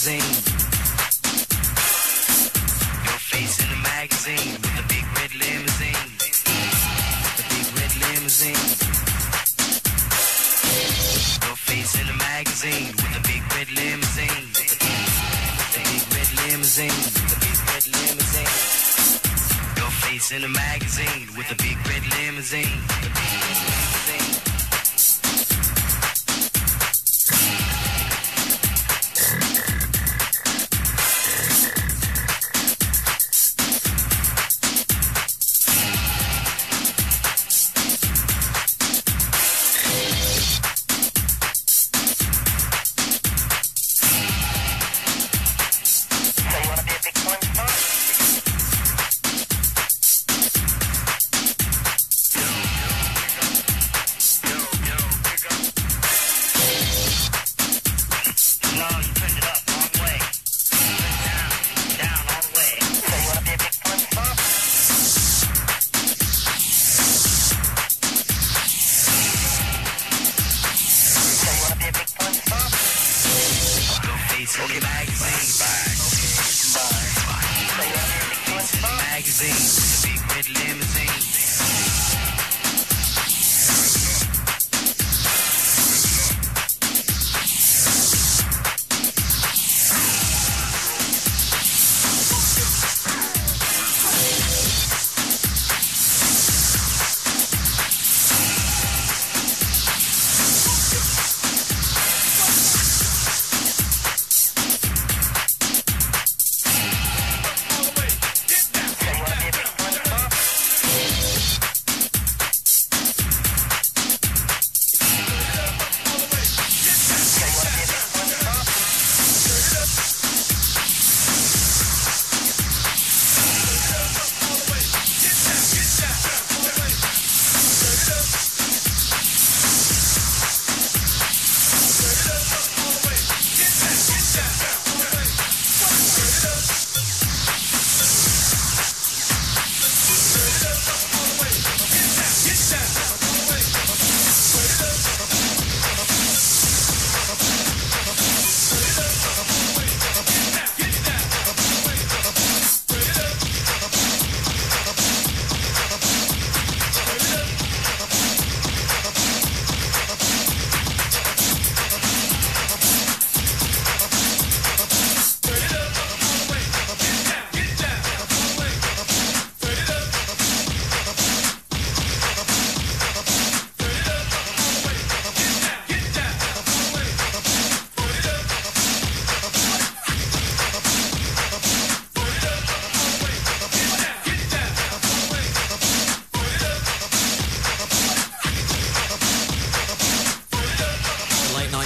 limousine. Your face in the magazine with a big red limousine. The big red limousine. Your face in the magazine with a big red limousine. The big red limousine. The big red limousine. Your face in the magazine with a big red limousine. The big red limousine.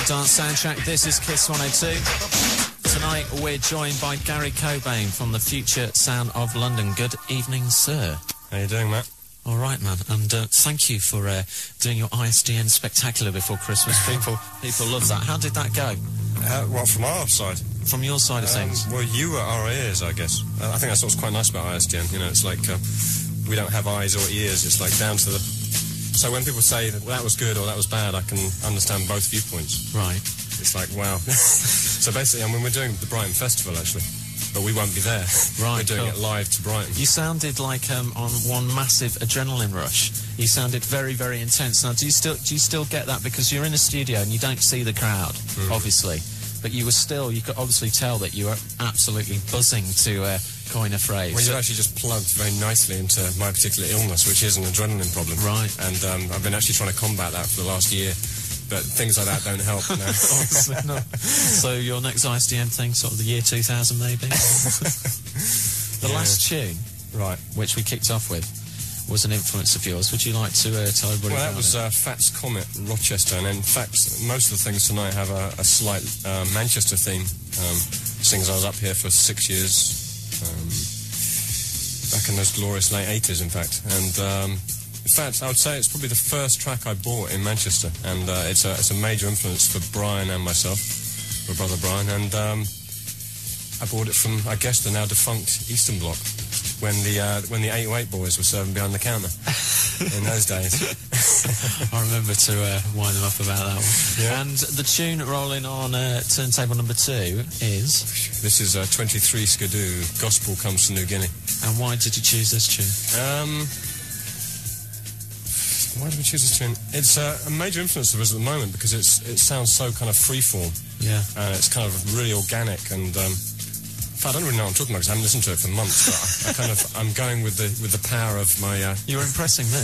Dance Soundtrack. This is Kiss 102. Tonight we're joined by Gary Cobain from the Future Sound of London. Good evening, sir. How you doing, Matt? All right, man. And thank you for doing your ISDN Spectacular before Christmas. People love that. How did that go? Well, from our side. From your side of things? Well, you were our ears, I guess. I think that's what's quite nice about ISDN. You know, it's like we don't have eyes or ears. It's like down to the... So when people say that was good or that was bad, I can understand both viewpoints. Right. It's like, wow. So basically, I mean, we're doing the Brighton Festival, actually. But we won't be there. Right. We're doing it live to Brighton. You sounded like on one massive adrenaline rush. You sounded very, very intense. Now, do you still get that? Because you're in a studio and you don't see the crowd, obviously. But you could obviously tell that you were absolutely buzzing to coin a phrase. Well, you've actually just plugged very nicely into my particular illness, which is an adrenaline problem. Right. And I've been actually trying to combat that for the last year. But things like that don't help. No. Honestly, no. So your next ISDN thing, sort of the year 2000, maybe? The last tune, right, which we kicked off with, was an influence of yours. Would you like to tell everybody? Well, that was Fats Comet, Rochester, and in fact, most of the things tonight have a slight Manchester theme. Seeing as I was up here for 6 years, back in those glorious late 80s, in fact, and in fact, I would say it's probably the first track I bought in Manchester, and it's a major influence for Brian and myself, my brother Brian, and I bought it from, I guess, the now defunct Eastern Bloc, when the 808 boys were serving behind the counter in those days. I remember to wind them up about that one. Yeah. And the tune rolling on turntable number 2 is... This is 23 Skidoo, Gospel Comes to New Guinea. And why did you choose this tune? Why did we choose this tune? It's a major influence of us at the moment because it sounds so kind of freeform. Yeah. And it's kind of really organic and... I don't really know what I'm talking about because I haven't listened to it for months, but I'm going with the power of my... You're impressing me.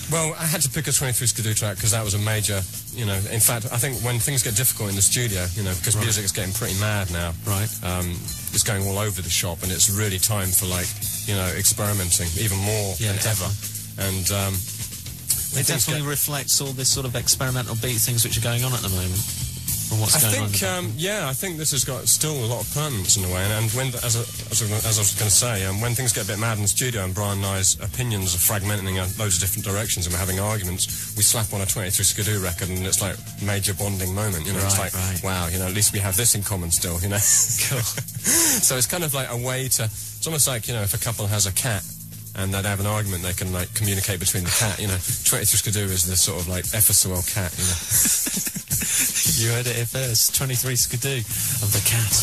Well, I had to pick a 23 Skidoo track because that was a major, in fact, I think when things get difficult in the studio, because music is getting pretty mad now. Right. It's going all over the shop and it's really time for, experimenting even more than ever. And, it definitely reflects all this sort of experimental beat things which are going on at the moment. I think this has got still a lot of permanence in a way, and when, as I was going to say, when things get a bit mad in the studio and Brian and I's opinions are fragmenting in loads of different directions and we're having arguments, we slap on a 23 Skidoo record and it's like major bonding moment, it's like, wow, at least we have this in common still, Cool. So it's kind of like a way to, it's almost like, if a couple has a cat, and they'd have an argument, they can, communicate between the cat, 23 Skidoo is the sort of, F.S.O.L cat, You heard it here first, 23 Skidoo of the cat.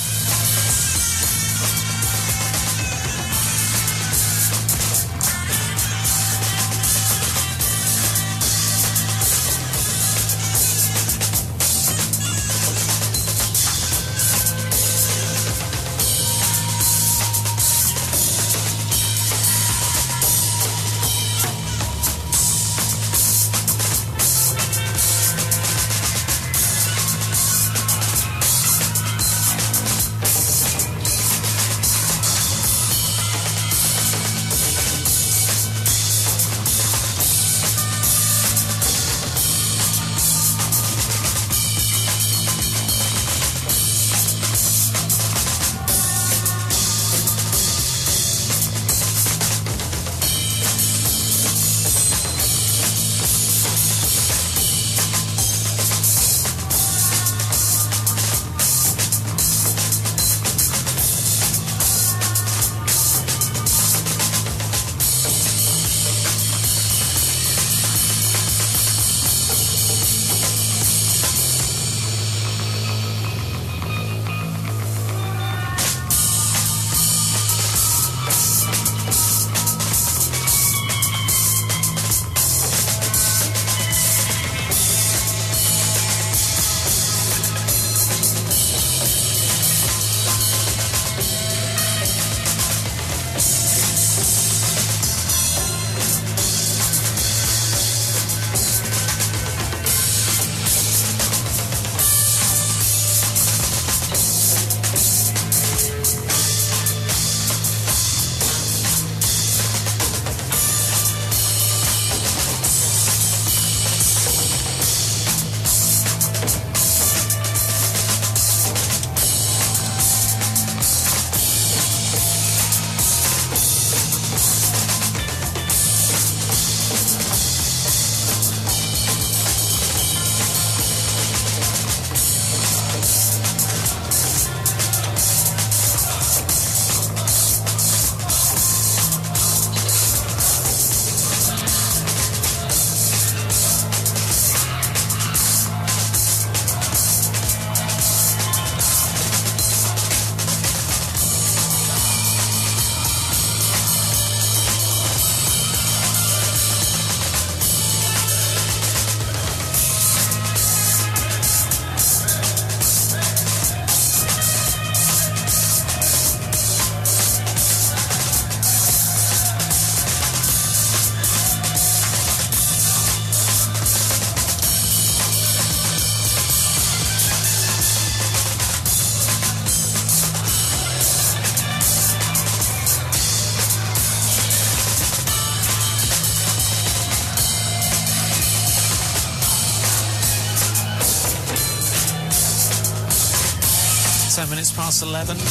Past 11. The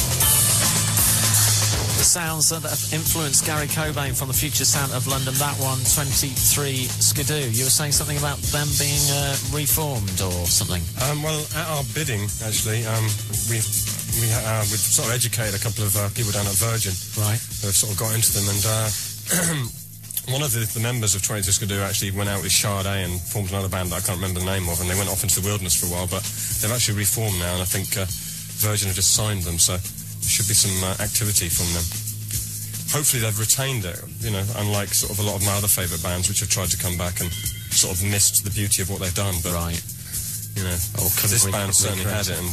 sounds that have influenced Gary Cobain from the future sound of London. That one, 23 Skidoo. You were saying something about them being reformed or something. Well, at our bidding, actually, we've sort of educated a couple of people down at Virgin. Right. Who have sort of got into them, and one of the members of 20 Disco Do actually went out with Sade and formed another band that I can't remember the name of, and they went off into the wilderness for a while, but they've actually reformed now, and I think Virgin have just signed them, so there should be some activity from them. Hopefully they've retained it, you know, unlike sort of a lot of my other favourite bands which have tried to come back and sort of missed the beauty of what they've done, but, right. you know, this band certainly had it, and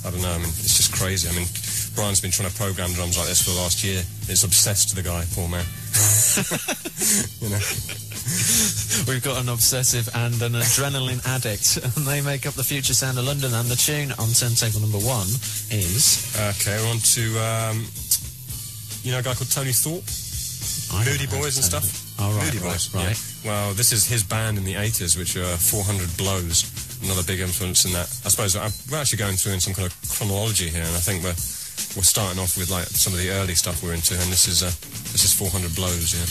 I don't know, I mean, it's just crazy. I mean, Brian's been trying to program drums like this for the last year. It's obsessed to the guy, poor man. You know. We've got an obsessive and an adrenaline addict, and they make up the future sound of London, and the tune on turntable number 1 is... Okay, we're on to, you know a guy called Tony Thorpe? Moody Boys and stuff? Oh, right, Moody Boys, right. Yeah. Well, this is his band in the 80s, which are 400 Blows, another big influence in that. I suppose we're actually going through in some kind of chronology here, and I think we're starting off with like some of the early stuff we're into, and this is 400 Blows, yeah.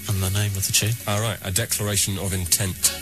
And the name of the tune? All right, A Declaration of Intent.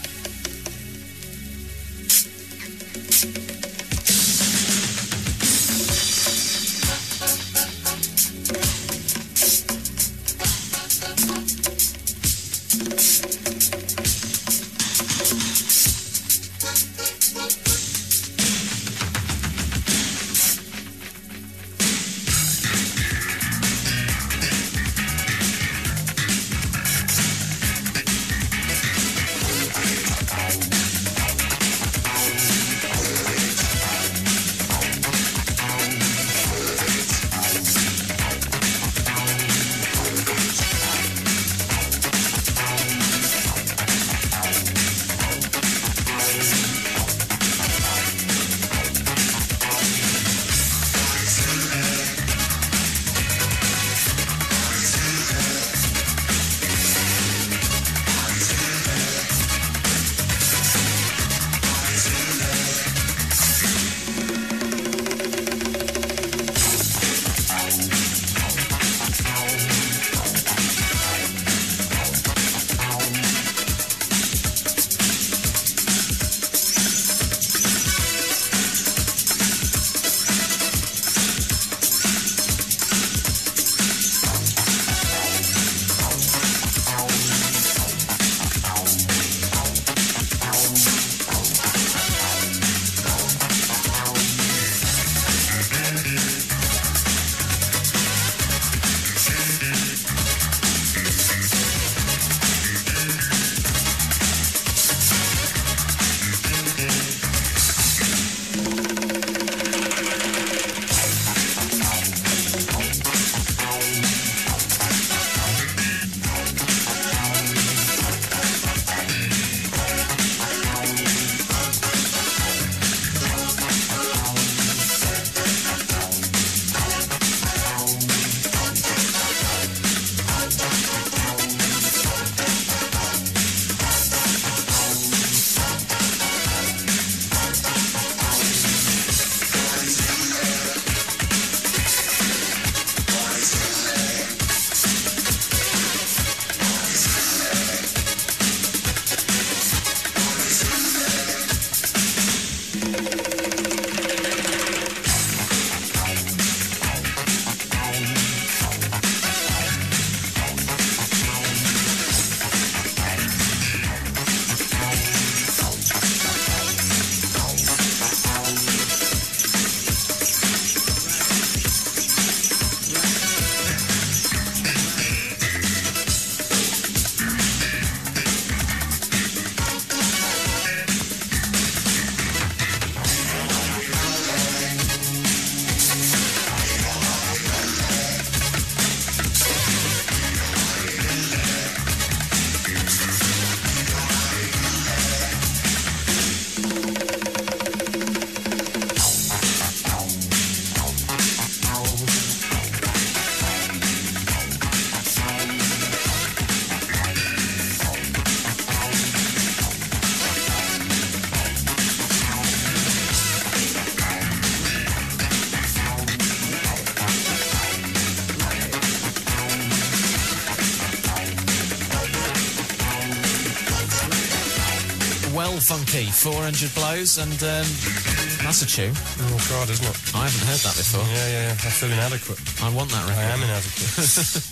well funky, 400 blows, and that's a tune. Oh, God, isn't it? I haven't heard that before. Yeah. I feel inadequate. I want that record. I am inadequate.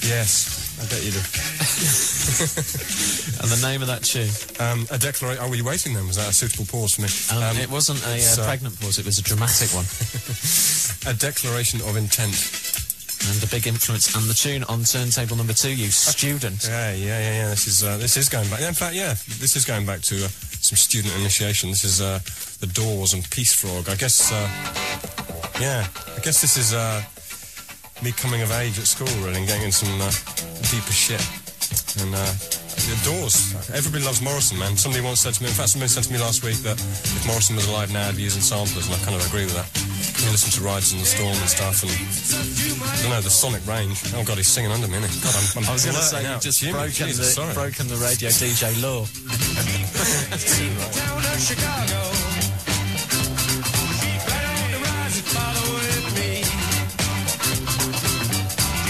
Yes, I bet you do. And the name of that tune? A declaration. Oh, were you waiting then? Was that a suitable pause for me? It wasn't a pregnant pause, it was a dramatic one. A declaration of intent. And a big influence. And the tune on turntable number 2, you student. Yeah. This is going back. In fact, this is going back to some student initiation. This is The Doors and Peace Frog. I guess this is me coming of age at school, really, and getting in some deeper shit. And The Doors. Everybody loves Morrison, man. Somebody once said to me, in fact, somebody said to me last week that if Morrison was alive now, he'd be using samplers, and I kind of agree with that. You listen to Rides in the Storm and stuff, and I don't know, the sonic range. Oh God, he's singing under me, isn't he? God, I was going to say, you've just broken the radio DJ law. Town of Chicago. Right on the rise and following me.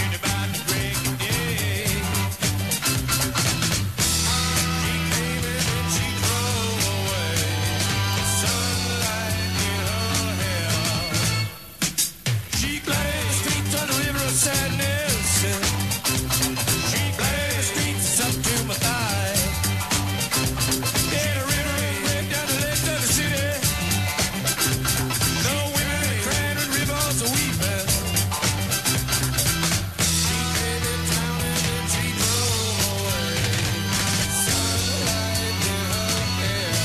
You're about to break the day. She came in and she drove away. The sunlight in her hair. She glided the streets on the river of sadness. She glided the streets up to my thigh. Yeah, the river ran down the left of the city. No women are crying and rivers are weeping. She came in town and then she drove away. Sunlight in her hair.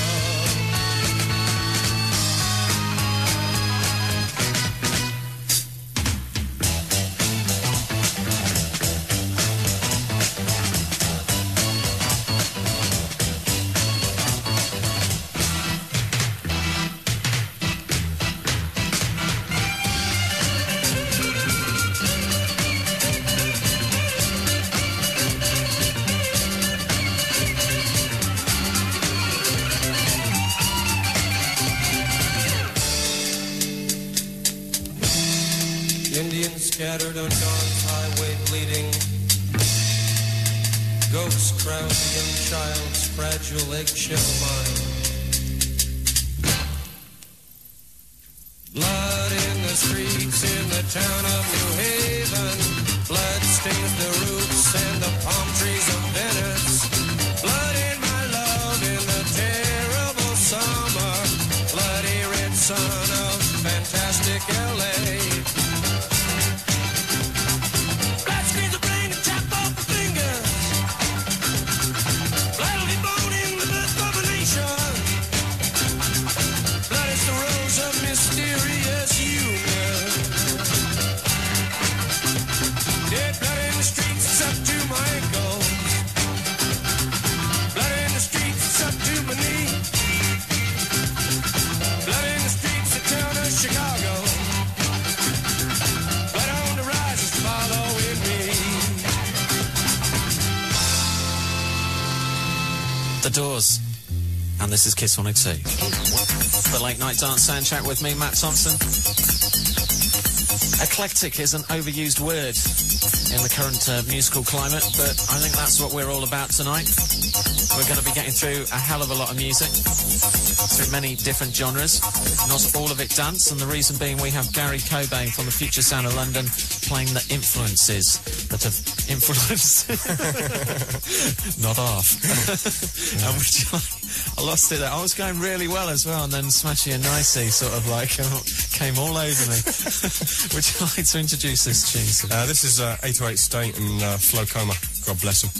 Indians scattered on dawn's highway bleeding. Ghosts crowd the young child's fragile eggshell mind. Blood in the streets in the town of New Haven. Blood stains the roofs and the palm trees of Venice. Blood in my love in the terrible summer. Bloody red sun of fantastic LA. Blood screens the brain and chop off the fingers. Blood will be blown in the birth of a nation. Blood is the rose of mysterious union. Dead blood in the streets, it's up to my ankles. Blood in the streets, it's up to my knee. Blood in the streets, the town of Chicago. Blood on the rise is following me. The Doors. And this is Kiss 102. The Late Night Dance Soundtrack with me, Matt Thompson. Eclectic is an overused word in the current musical climate, but I think that's what we're all about tonight. We're going to be getting through a hell of a lot of music, through many different genres, not all of it dance, and the reason being we have Gary Cobain from the Future Sound of London playing the influences that have influenced... not half. And would you like... I lost it there. I was going really well as well, and then Smashy and Nicey sort of like came all over me. Would you like to introduce this tune? This is 808 State and F.S.O.L Coma. God bless them.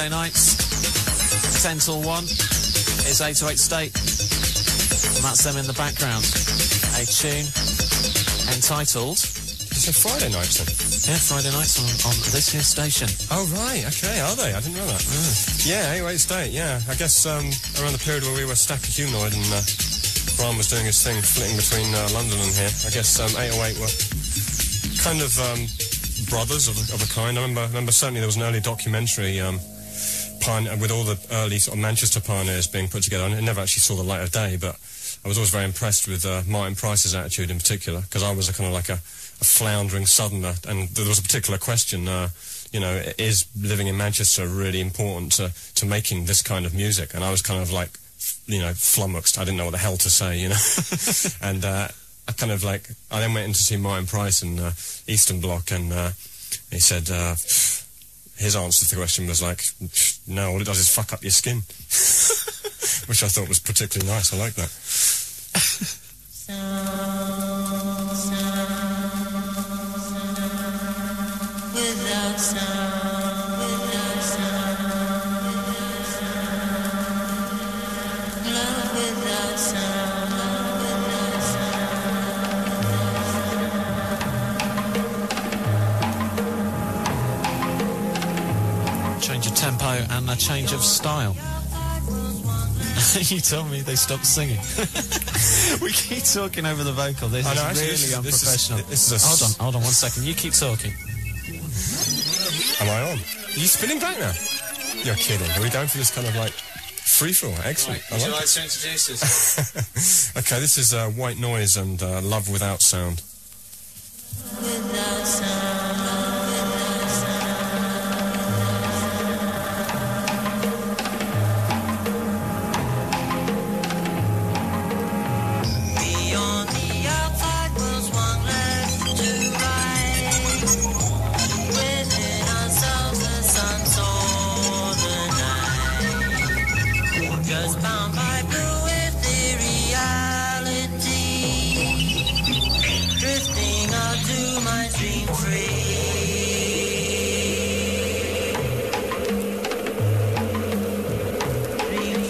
Friday nights, 10 till 1. It's 808 State. And that's them in the background. A tune entitled... You said Friday nights then? Yeah, Friday nights on this here station. Oh, right, okay, are they? I didn't know that. Yeah, 808 State, yeah. I guess around the period where we were Stack of Humanoid and Brian was doing his thing, flitting between London and here, I guess 808 were kind of brothers of a kind. I remember certainly there was an early documentary with all the early sort of Manchester pioneers being put together. And it never actually saw the light of day, but I was always very impressed with Martin Price's attitude in particular, because I was a kind of like a floundering southerner, and there was a particular question, you know, is living in Manchester really important to making this kind of music? And I was kind of like, you know, flummoxed. I didn't know what the hell to say, you know. And I kind of like, I then went in to see Martin Price in Eastern Bloc, and he said, his answer to the question was like, no, all it does is fuck up your skin. Which I thought was particularly nice. I like that. Without sound, without sound, love without sound, love without sound. Change of tempo and a change of style. You told me they stopped singing. We keep talking over the vocal. This is really unprofessional. Hold on 1 second. You keep talking. Am I on? Are you spinning back now? You're kidding. Are we going for this kind of like free-for-all? Excellent. Right. Would you like to introduce us? Okay, this is White Noise and Love Without Sound. Without sound, love without sound. Beyond the outside was one left to right. Within ourselves the sun saw the night. Just bound by blue ethereality. Drifting out to my dream free. Dream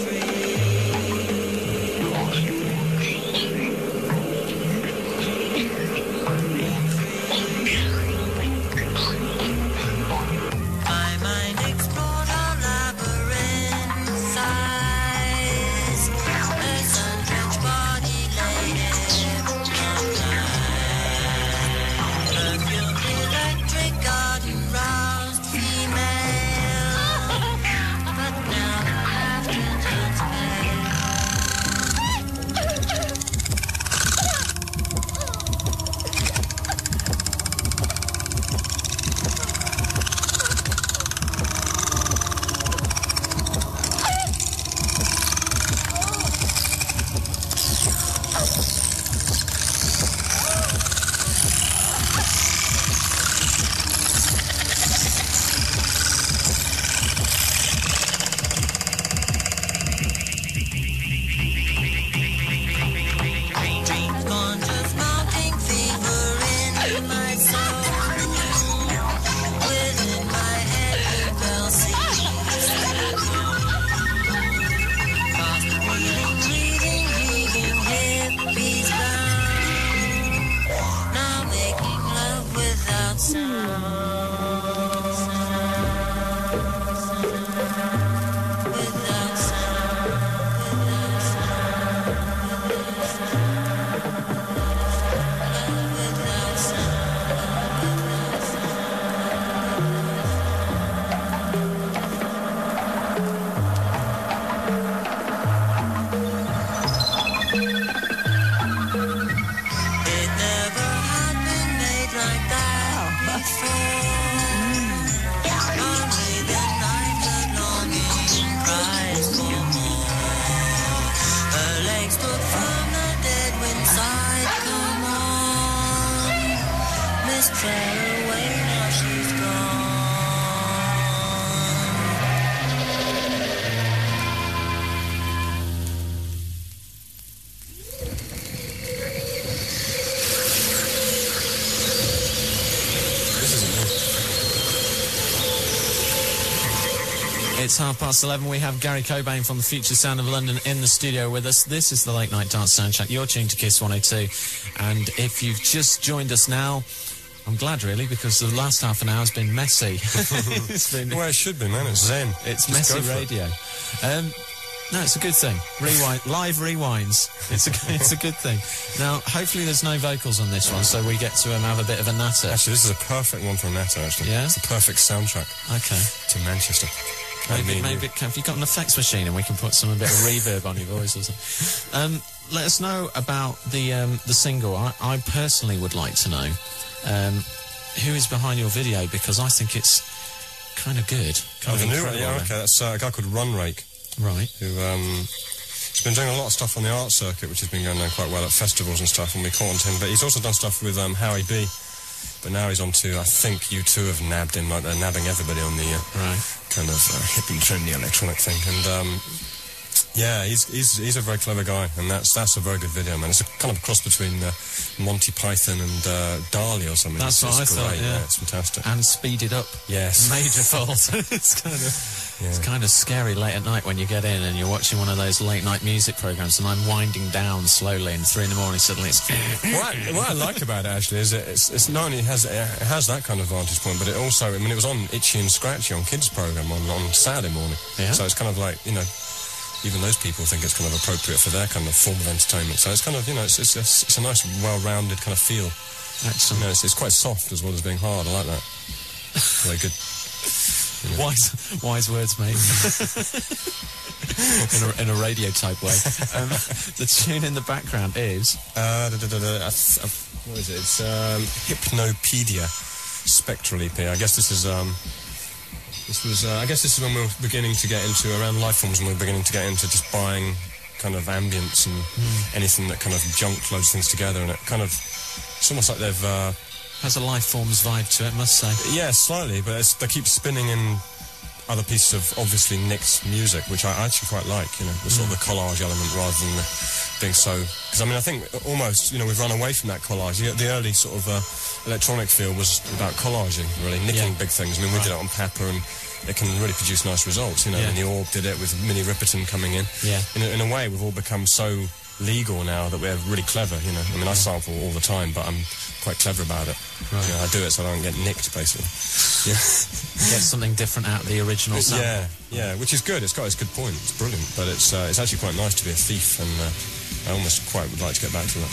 my mind explored our labyrinth sighs. It's 11:30. We have Gary Cobain from the Future Sound of London in the studio with us. This is the Late Night Dance Soundtrack. You're tuned to Kiss 102. And if you've just joined us now, I'm glad, really, because the last half an hour has been messy. It's been... Well, it should be, man. It's zen. It's Just messy radio. No, it's a good thing. Live rewinds. It's a good thing. Now, hopefully there's no vocals on this one, so we get to have a bit of a natter. Actually, this is a perfect one for a natter, actually. Yeah? It's the perfect soundtrack. Okay. To Manchester. Maybe have you got an effects machine and we can put a bit of reverb on your voice or something? Let us know about the single. I personally would like to know who is behind your video, because I think it's kind of good. The new one? Yeah, okay. That's a guy called Run Rake. Right. Who he's been doing a lot of stuff on the art circuit, which has been going down quite well at festivals and stuff, and we caught on to him. But he's also done stuff with Howie B. But now he's on to, I think U2 have nabbed him, like they're nabbing everybody on the kind of hip and trendy electronic thing. And yeah, he's a very clever guy, and that's a very good video, man. It's a kind of a cross between Monty Python and Dali or something. That's what I thought, yeah. It's fantastic. And speeded up. Yes. Major fault. It's kind of scary late at night when you get in and you're watching one of those late night music programs, and I'm winding down slowly, and 3 a.m. suddenly it's... what I like about it, actually, is it's not only it has that kind of vantage point, but it also, I mean, it was on Itchy and Scratchy on kids' program on Saturday morning. Yeah. So it's kind of like, you know, even those people think it's kind of appropriate for their kind of form of entertainment. So it's kind of, you know, it's a nice, well-rounded kind of feel. Excellent. You know, it's quite soft as well as being hard. I like that. Very good. You know. Wise words, mate. in a radio type way. The tune in the background is what is it? It's Hypnopedia Spectral EP. I guess this is I guess this is when we were beginning to get into, around Lifeforms, and we were beginning to get into just buying kind of ambience and anything that kind of junk loads things together, and it kind of, it's almost like they've has a Lifeforms vibe to it, must say. Yeah, slightly, but they keep spinning in other pieces of obviously Nick's music, which I actually quite like, you know, the sort of the collage element rather than being so... Because, I mean, I think almost, you know, we've run away from that collage. The early sort of electronic feel was about collaging, really, nicking big things. I mean, we did it on Pepper, and it can really produce nice results, you know. And the Orb did it with Minnie Riperton coming in. Yeah. In a way, we've all become so legal now that we're really clever, you know. I mean, I sample all the time, but I'm quite clever about it. Right. You know, I do it so I don't get nicked, basically. Yeah. Get something different out of the original sample. Yeah, which is good. It's got its good point. It's brilliant, but it's actually quite nice to be a thief, and I almost quite would like to get back to that.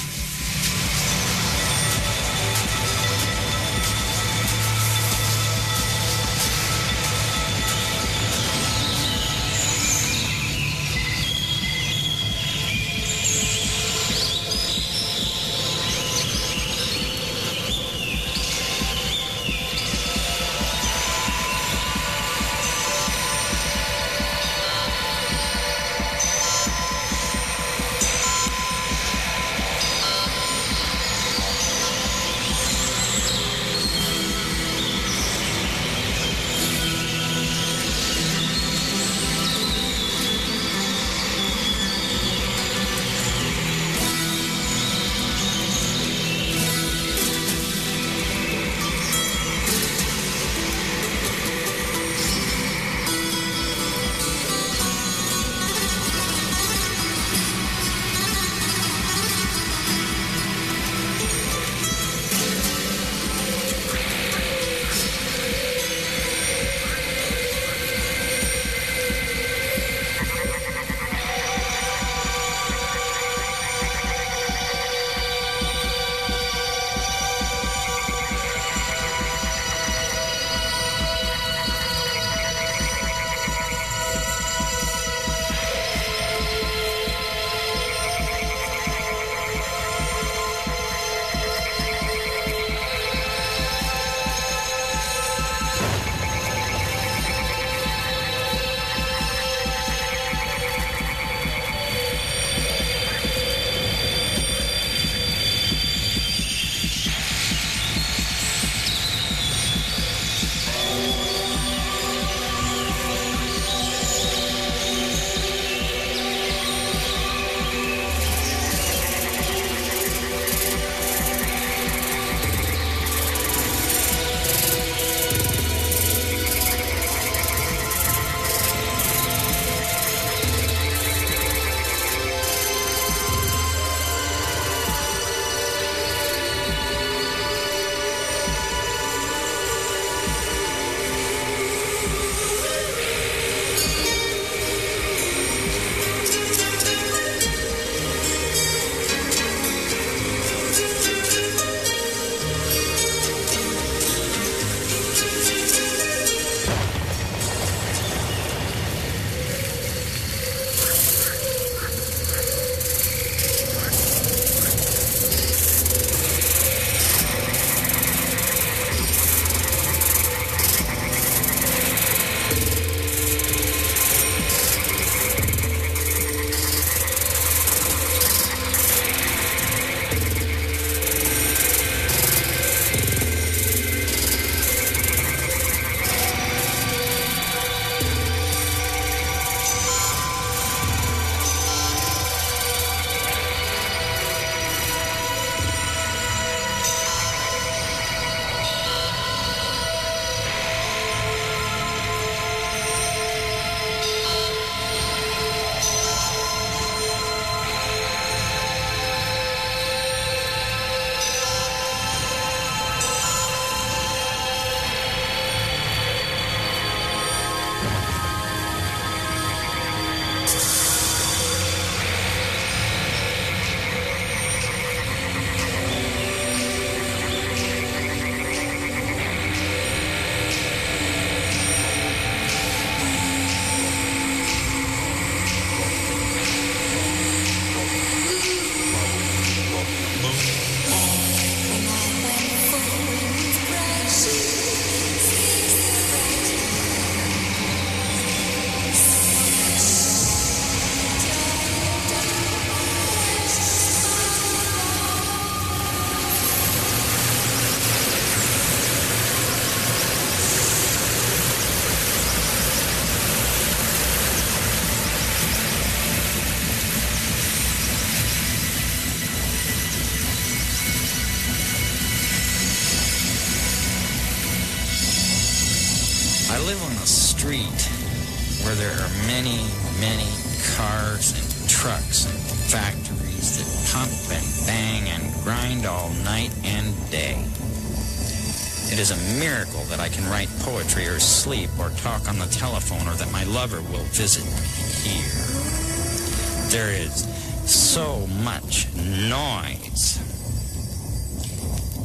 street where there are many, many cars and trucks and factories that pump and bang and grind all night and day. It is a miracle that I can write poetry or sleep or talk on the telephone or that my lover will visit me here. There is so much noise.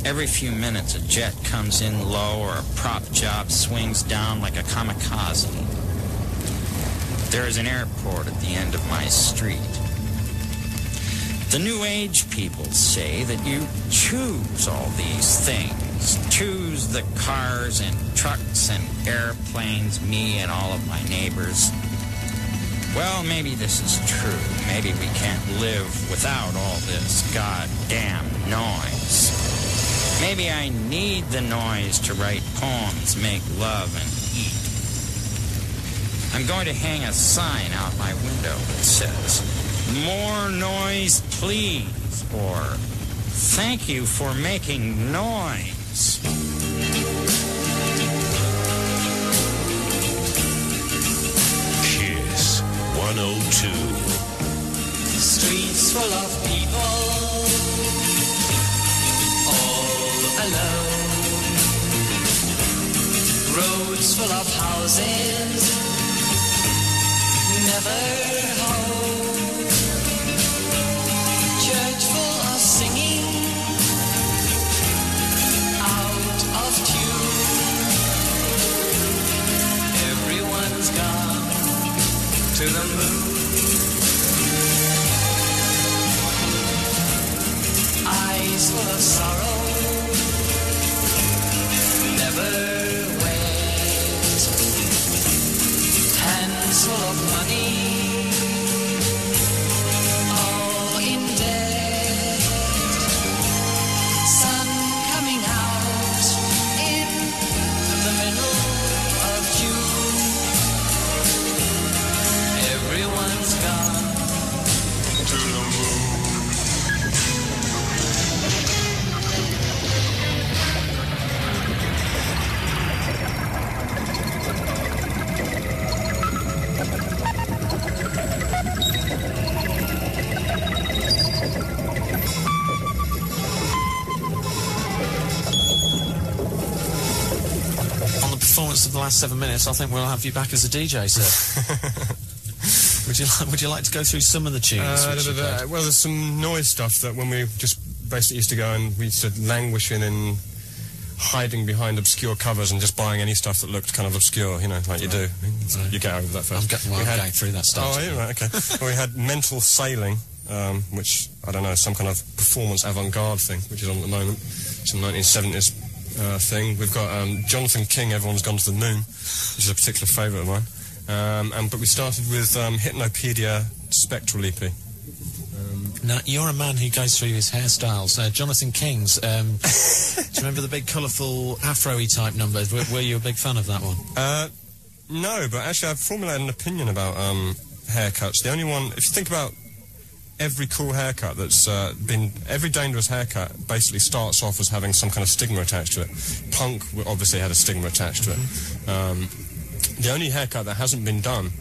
Every few minutes a jet comes in low or a prop job swings down like a kamikaze. There is an airport at the end of my street. The New Age people say that you choose all these things. Choose the cars and trucks and airplanes, me and all of my neighbors. Well, maybe this is true. Maybe we can't live without all this goddamn noise. Maybe I need the noise to write poems, make love, and eat. I'm going to hang a sign out my window that says, "More noise, please," or "Thank you for making noise." Kiss 102. Streets full of people, all alone. Roads full of houses, never home. Church full of singing, out of tune. Everyone's gone to the moon. Eyes full of sorrow, never wet. Hands full of money, all in debt. Sun coming out in the middle of June. Everyone's gone to the moon. Of the last 7 minutes, I think we'll have you back as a DJ, sir. Would you like to go through some of the tunes? Well, there's some noise stuff that when we just basically used to go and we used to languish in hiding behind obscure covers and just buying any stuff that looked kind of obscure, you know, like you do. Right. You get over that first. I'm going through that stuff. Oh, yeah, right, okay. Well, we had Mental Sailing, which, I don't know, some kind of performance avant-garde thing, which is on at the moment. Some 1970s thing. We've got Jonathan King, Everyone's Gone to the Moon, which is a particular favourite of mine. But we started with Hypnopedia Spectral EP. Now, you're a man who goes through his hairstyles. Jonathan King's, do you remember the big colourful Afro-y type numbers? Were you a big fan of that one? No, but actually I've formulated an opinion about haircuts. The only one, if you think about every cool haircut that's every dangerous haircut basically starts off as having some kind of stigma attached to it. Punk obviously had a stigma attached to it. The only haircut that hasn't been done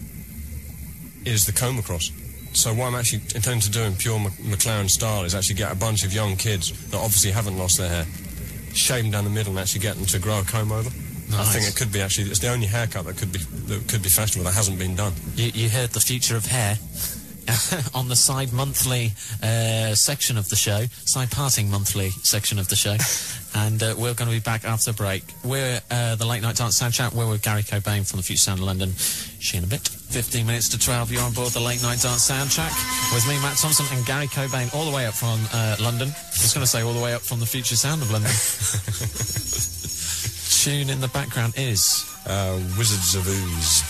is the comb across. So what I'm actually intending to do in pure McLaren style is actually get a bunch of young kids that obviously haven't lost their hair, shave them down the middle and actually get them to grow a comb over. Nice. I think it could be actually, it's the only haircut that could be fashionable that hasn't been done. You heard the future of hair on the side monthly section of the show, side parting monthly section of the show, and we're going to be back after the break. We're the Late Night Dance Sound Chat. We're with Gary Cobain from the Future Sound of London. See you in a bit. 15 minutes to 12, you're on board the Late Night Dance Soundtrack with me, Matt Thompson, and Gary Cobain, all the way up from London. I was going to say all the way up from the Future Sound of London. Tune in the background is Wizards of Ooze.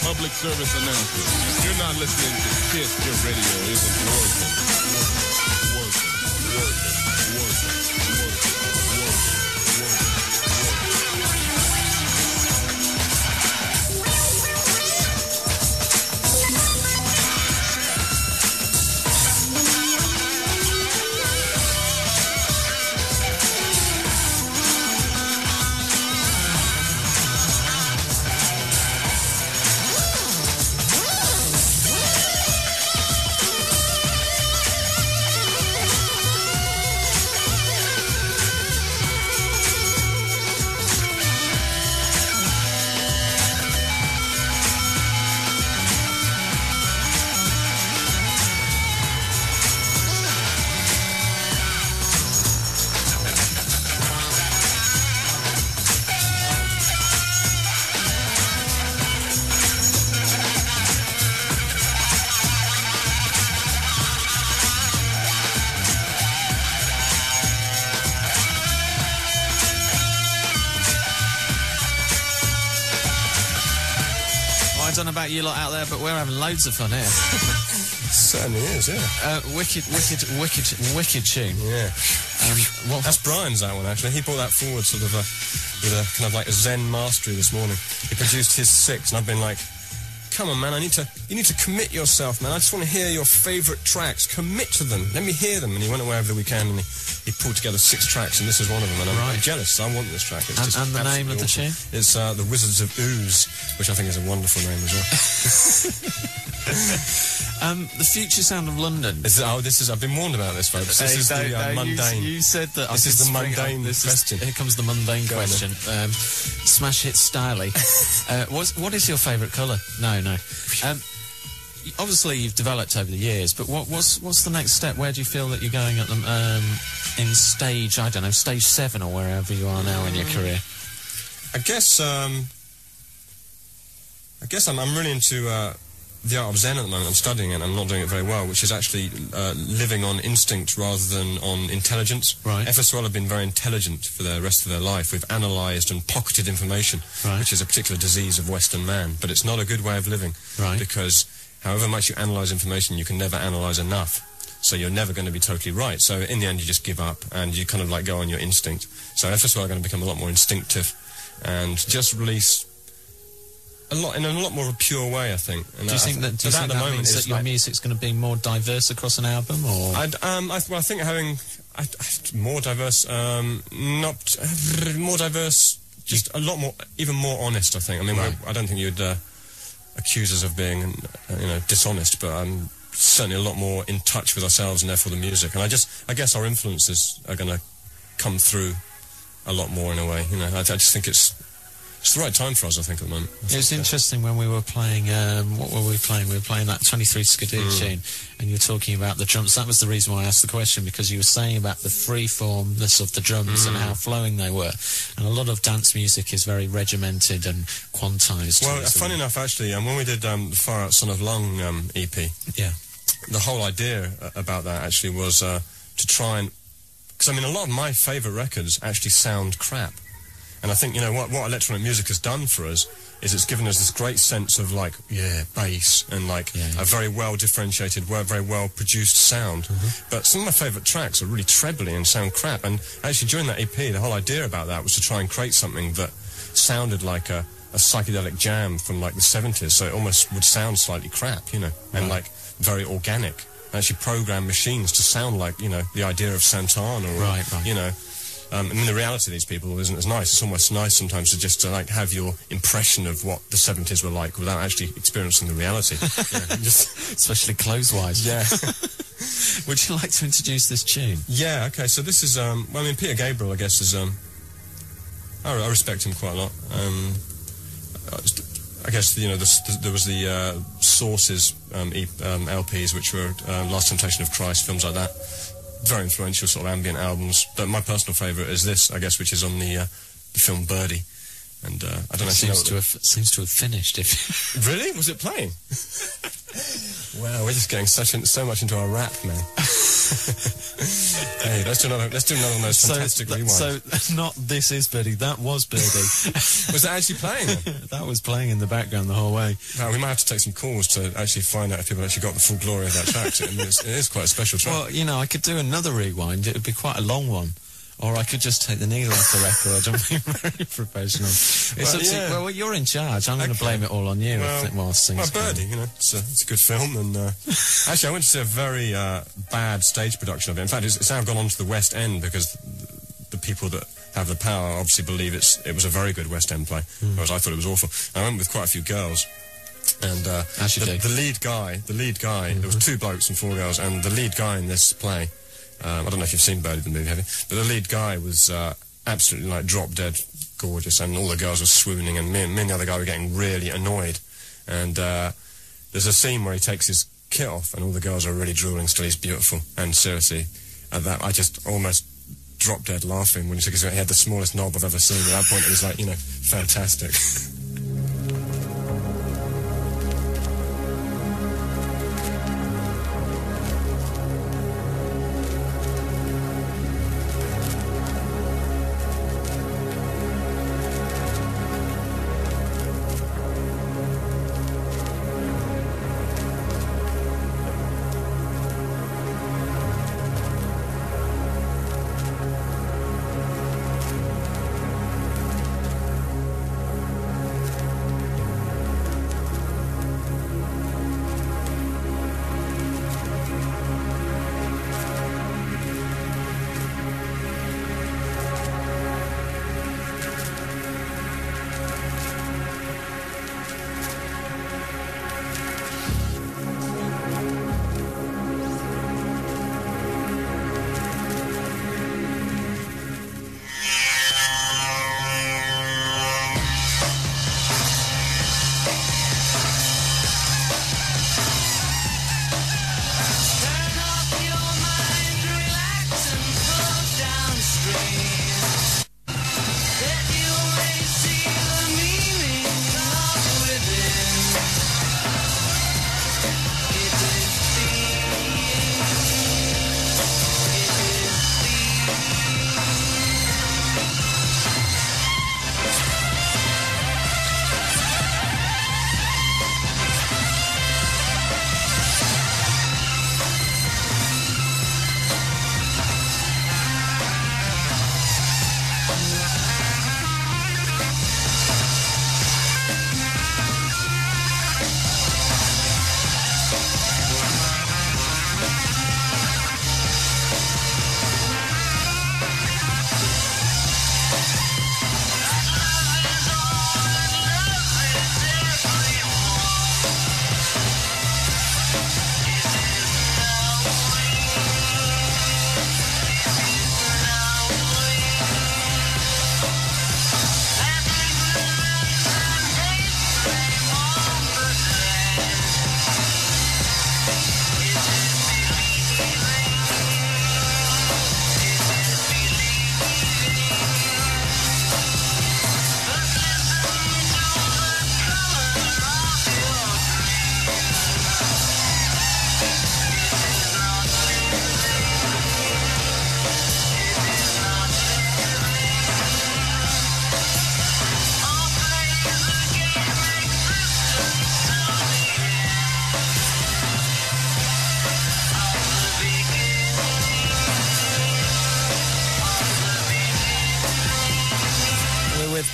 public service announcement. You're not listening to KISS. Your radio isn't working. I don't know about you lot out there, but we're having loads of fun here. Certainly is, yeah. Wicked tune. Yeah. What That's Brian's, that one, actually. He brought that forward sort of with a kind of like a Zen mastery this morning. He produced his 6, and I've been like, come on, man, you need to commit yourself, man. I just want to hear your favourite tracks. Commit to them. Let me hear them. And he went away over the weekend, and he pulled together 6 tracks, and this is one of them. And I'm jealous. I want this track. It's just and the name of the awesome. tune? It's The Wizards of Ooze, which I think is a wonderful name as well. The future sound of London. I've been warned about this, folks. This is the mundane. You said that. This is the mundane question. Here comes the mundane question. Smash hit Styley. What is your favourite colour? No. Obviously, you've developed over the years, but what's the next step? Where do you feel that you're going at in stage? I don't know, stage 7 or wherever you are now in your career. I guess I'm really into the art of Zen at the moment. I'm studying it, and I'm not doing it very well, which is actually living on instinct rather than on intelligence. Right. F.S.O.L have been very intelligent for the rest of their life. We've analysed and pocketed information, which is a particular disease of Western man. But it's not a good way of living, because however much you analyse information, you can never analyse enough. So you're never going to be totally right. So in the end, you just give up, and you kind of like go on your instinct. So F.S.O.L are going to become a lot more instinctive, and just release in a lot more of a pure way, I think. And do you think that means that your music's going to be more diverse across an album, or? I think having more diverse, more diverse, just a lot more, even more honest. I think. I mean, I don't think you'd accuse us of being, dishonest, but I'm certainly a lot more in touch with ourselves and therefore the music. And I guess our influences are going to come through a lot more in a way. I just think it's the right time for us, I think, at the moment. It was interesting when we were playing, what were we playing? We were playing that 23 Skidoo tune, and you were talking about the drums. That was the reason why I asked the question, because you were saying about the freeformness of the drums and how flowing they were. And a lot of dance music is very regimented and quantised. Well, funny enough, actually, when we did the Far Out Son of Lung EP, the whole idea about that actually was to try and... Because, a lot of my favourite records actually sound crap. And I think, what electronic music has done for us is it's given us this great sense of, bass and, a very well-differentiated, very well-produced sound. But some of my favourite tracks are really trebly and sound crap. And actually, during that EP, the whole idea about that was to try and create something that sounded like a psychedelic jam from, the 70s, so it almost would sound slightly crap, and, very organic. And actually program machines to sound like, the idea of Santana or, the reality of these people isn't as nice. It's almost nice sometimes to just have your impression of what the 70s were like without actually experiencing the reality. Especially clothes-wise. Yeah. Would you like to introduce this tune? Yeah, okay, so this is, Peter Gabriel, I guess, is, I respect him quite a lot. I guess, there was the Sources LPs, which were Last Temptation of Christ, films like that. Very influential sort of ambient albums, but my personal favourite is this, I guess, which is on the film Birdie. And I don't know if you know... Seems to have finished. Really? Was it playing? Wow, we're just getting so much into our rap, man. Hey, let's do another one of those fantastic rewinds. So, not This Is Birdie, that was Birdie. Was that actually playing then? That was playing in the background the whole way. Well, we might have to take some calls to actually find out if people actually got the full glory of that track. It is quite a special track. Well, you know, I could do another rewind. It would be quite a long one. Or I could just take the needle off the record. I'm being very professional. It's up to, well, you're in charge. I'm going to blame it all on you whilst things go. Birdie, you know, it's a good film. And actually, I went to see a very bad stage production of it. In fact, it's now gone on to the West End because the people that have the power obviously believe it was a very good West End play, whereas I thought it was awful. And I went with quite a few girls. And the lead guy, there was 2 blokes and 4 girls, and the lead guy in this play, I don't know if you've seen Birdie the movie, have you? But the lead guy was absolutely like drop-dead gorgeous, and all the girls were swooning, and me and the other guy were getting really annoyed. And there's a scene where he takes his kit off, and all the girls are really drooling, still he's beautiful. And seriously, at that, I just almost dropped dead laughing when he took his... He had the smallest knob I've ever seen. At that point, it was like, you know, fantastic.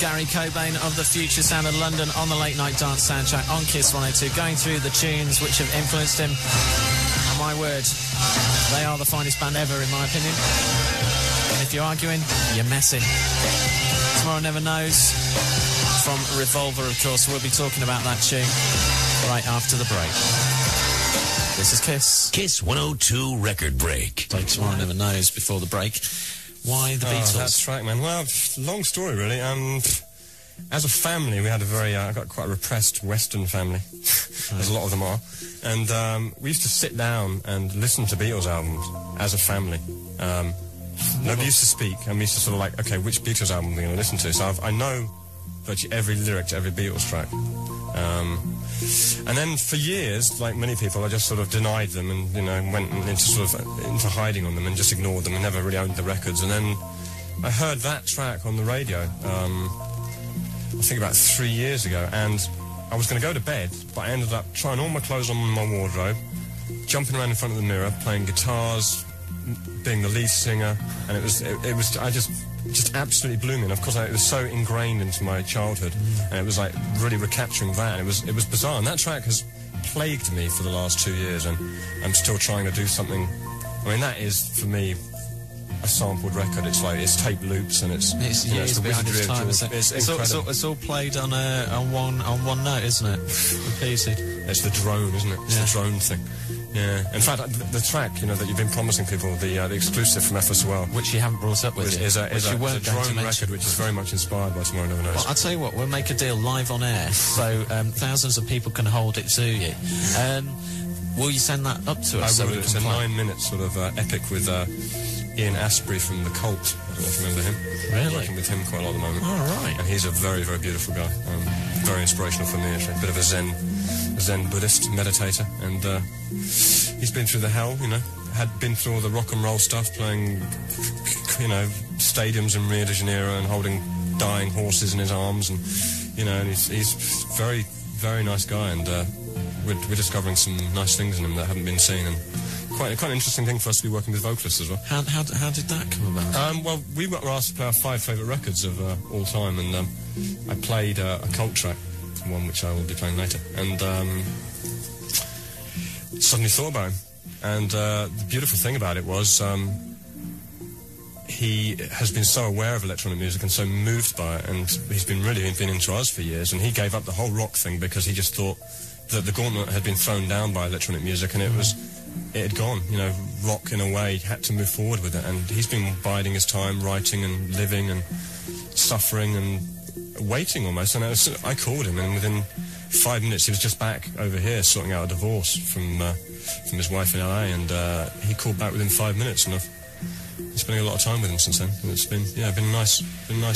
Gary Cobain of the Future Sound of London on the Late Night Dance soundtrack on Kiss 102, going through the tunes which have influenced him. And my word, they are the finest band ever, in my opinion. And if you're arguing, you're messy. Tomorrow Never Knows from Revolver, of course. We'll be talking about that tune right after the break. This is Kiss. Kiss 102 Record Break. Take Tomorrow Never Knows before the break. Why the Beatles? That's right, man. Well, long story, really. As a family, we had a very... I got quite a repressed Western family, as a lot of them are. And we used to sit down and listen to Beatles albums as a family. Nobody used to speak, and we used to sort of like, okay, which Beatles album are we going to listen to? So I know virtually every lyric to every Beatles track. And then for years, like many people, I just sort of denied them and, you know, went into hiding on them and just ignored them and never really owned the records. And then I heard that track on the radio, I think about 3 years ago, and I was going to go to bed, but I ended up trying all my clothes on in my wardrobe, jumping around in front of the mirror, playing guitars, being the lead singer, and I just absolutely blew me. And of course, it was so ingrained into my childhood, and it was like really recapturing that. And it was bizarre. And that track has plagued me for the last 2 years, and I'm still trying to do something. I mean, that is for me a sampled record. It's like it's tape loops, and it's the behind its time. It's all played on one note, isn't it? Repeated. It's the drone, isn't it? It's the drone thing. Yeah. In fact, the track, you know, that you've been promising people, the exclusive from F.S.O.L, which you haven't brought up with you, is a drone record, which is very much inspired by Tomorrow Never Knows. Well, I'll tell you what, we'll make a deal live on air, so thousands of people can hold it to you. Will you send that up to us? I will. It's a 9-minute sort of epic with Ian Astbury from The Cult. I don't know if you remember him. Really? I'm working with him quite a lot at the moment. Oh, right. And he's a very, very beautiful guy. Very inspirational for me, actually. A bit of a Zen Buddhist meditator. And he's been through the hell, you know. Had been through all the rock and roll stuff, playing, you know, stadiums in Rio de Janeiro and holding dying horses in his arms. And, you know, and he's very, very nice guy. And we're discovering some nice things in him that haven't been seen. And quite an interesting thing for us to be working with vocalists as well. How did that come about? Well, we were asked to play our 5 favourite records of all time, and I played a Cult track, one which I will be playing later, and suddenly thought about him. And the beautiful thing about it was he has been so aware of electronic music and so moved by it, and he's been into us for years, and he gave up the whole rock thing because he just thought that the gauntlet had been thrown down by electronic music, and it had gone. You know, rock in a way had to move forward with it, and he's been biding his time, writing and living and suffering and waiting almost. And I called him, and within 5 minutes he was just back over here sorting out a divorce from his wife in LA, and he called back within 5 minutes, and I've been spending a lot of time with him since then. And it's been nice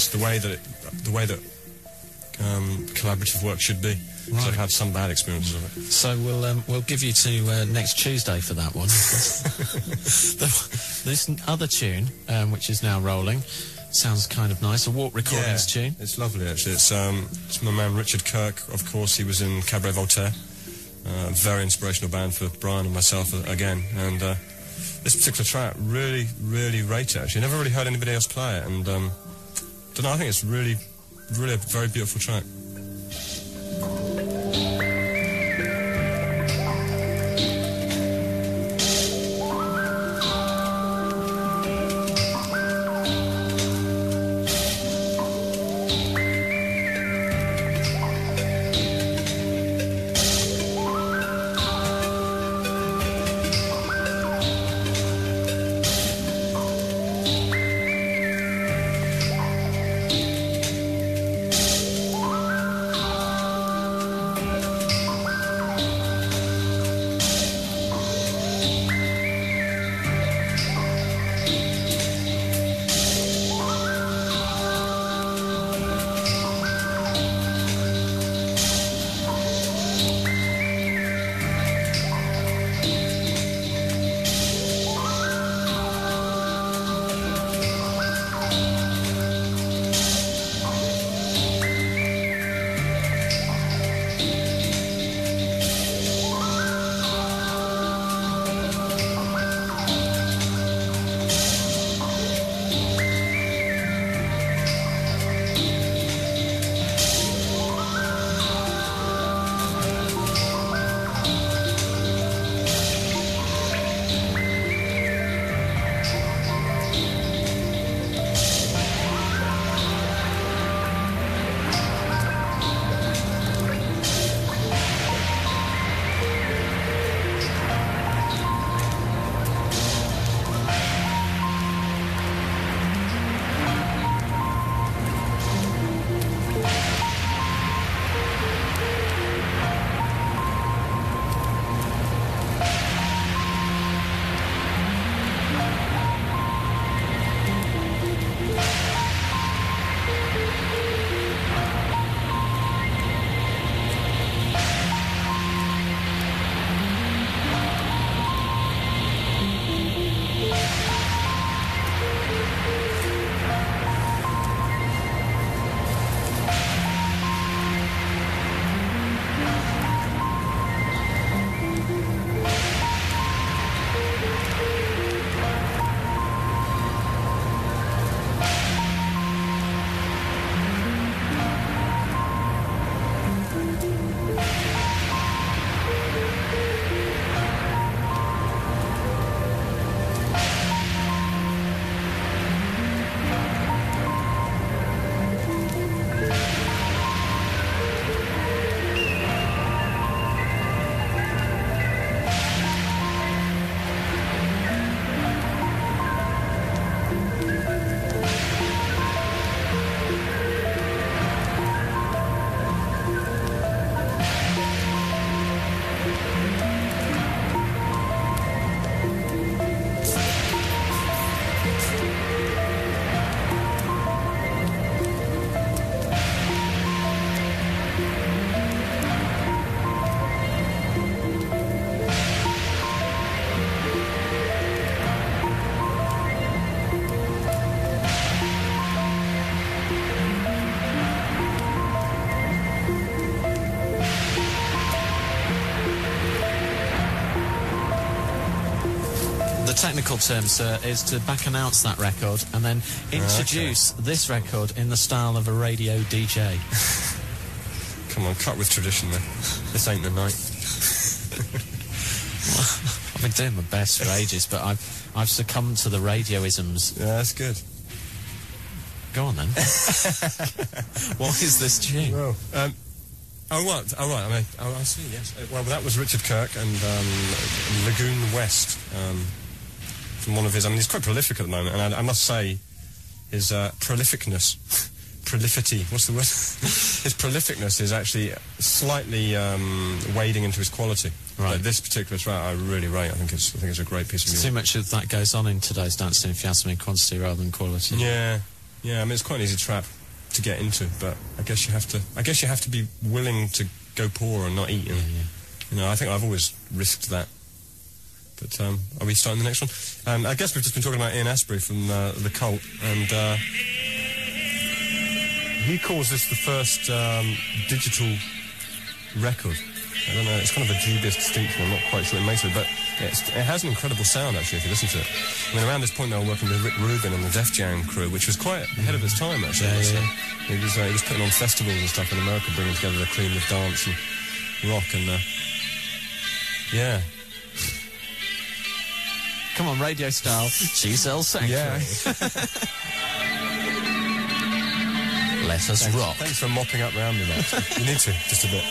the way that collaborative work should be. Because I've had some bad experiences of it. So we'll give you to next Tuesday for that one. This other tune, which is now rolling, sounds kind of nice. A Warp Recordings tune. It's lovely, actually. It's my man Richard Kirk. Of course, he was in Cabaret Voltaire. A very inspirational band for Brian and myself again. And this particular track, really, really rate it. Actually, never really heard anybody else play it. And don't know. I think it's really, really a very beautiful track. the technical term, sir, is to back announce that record and then introduce this record in the style of a radio DJ. Come on, cut with tradition, then. This ain't the night. I've been doing my best for ages, but I've succumbed to the radioisms. Yeah, that's good. Go on, then. What is this tune? Well, right. I see, yes. Well, that was Richard Kirk and Lagoon West from one of his... I mean, he's quite prolific at the moment, and I must say his prolificness... Prolifity, what's the word? His prolificness is actually slightly wading into his quality. Right. But this particular track I really rate. I think it's a great piece of music. Too much of that goes on in today's dancing, if you ask me, quantity rather than quality. Yeah. I mean, it's quite an easy trap to get into, but I guess you have to be willing to go poor and not eat. And, you know, I think I've always risked that. But are we starting the next one? I guess we've just been talking about Ian Astbury from the Cult, and he calls this the first digital record. I don't know, it's kind of a dubious distinction, I'm not quite sure it makes it, but it has an incredible sound, actually, if you listen to it. I mean, around this point they were working with Rick Rubin and the Def Jam crew, which was quite ahead of its time, actually. He was putting on festivals and stuff in America, bringing together the cream of dance and rock, and yeah. Come on, radio style. Giselle Sanctuary. Yeah. Let us rock. Thanks for mopping up round me, Matt. You need to, just a bit.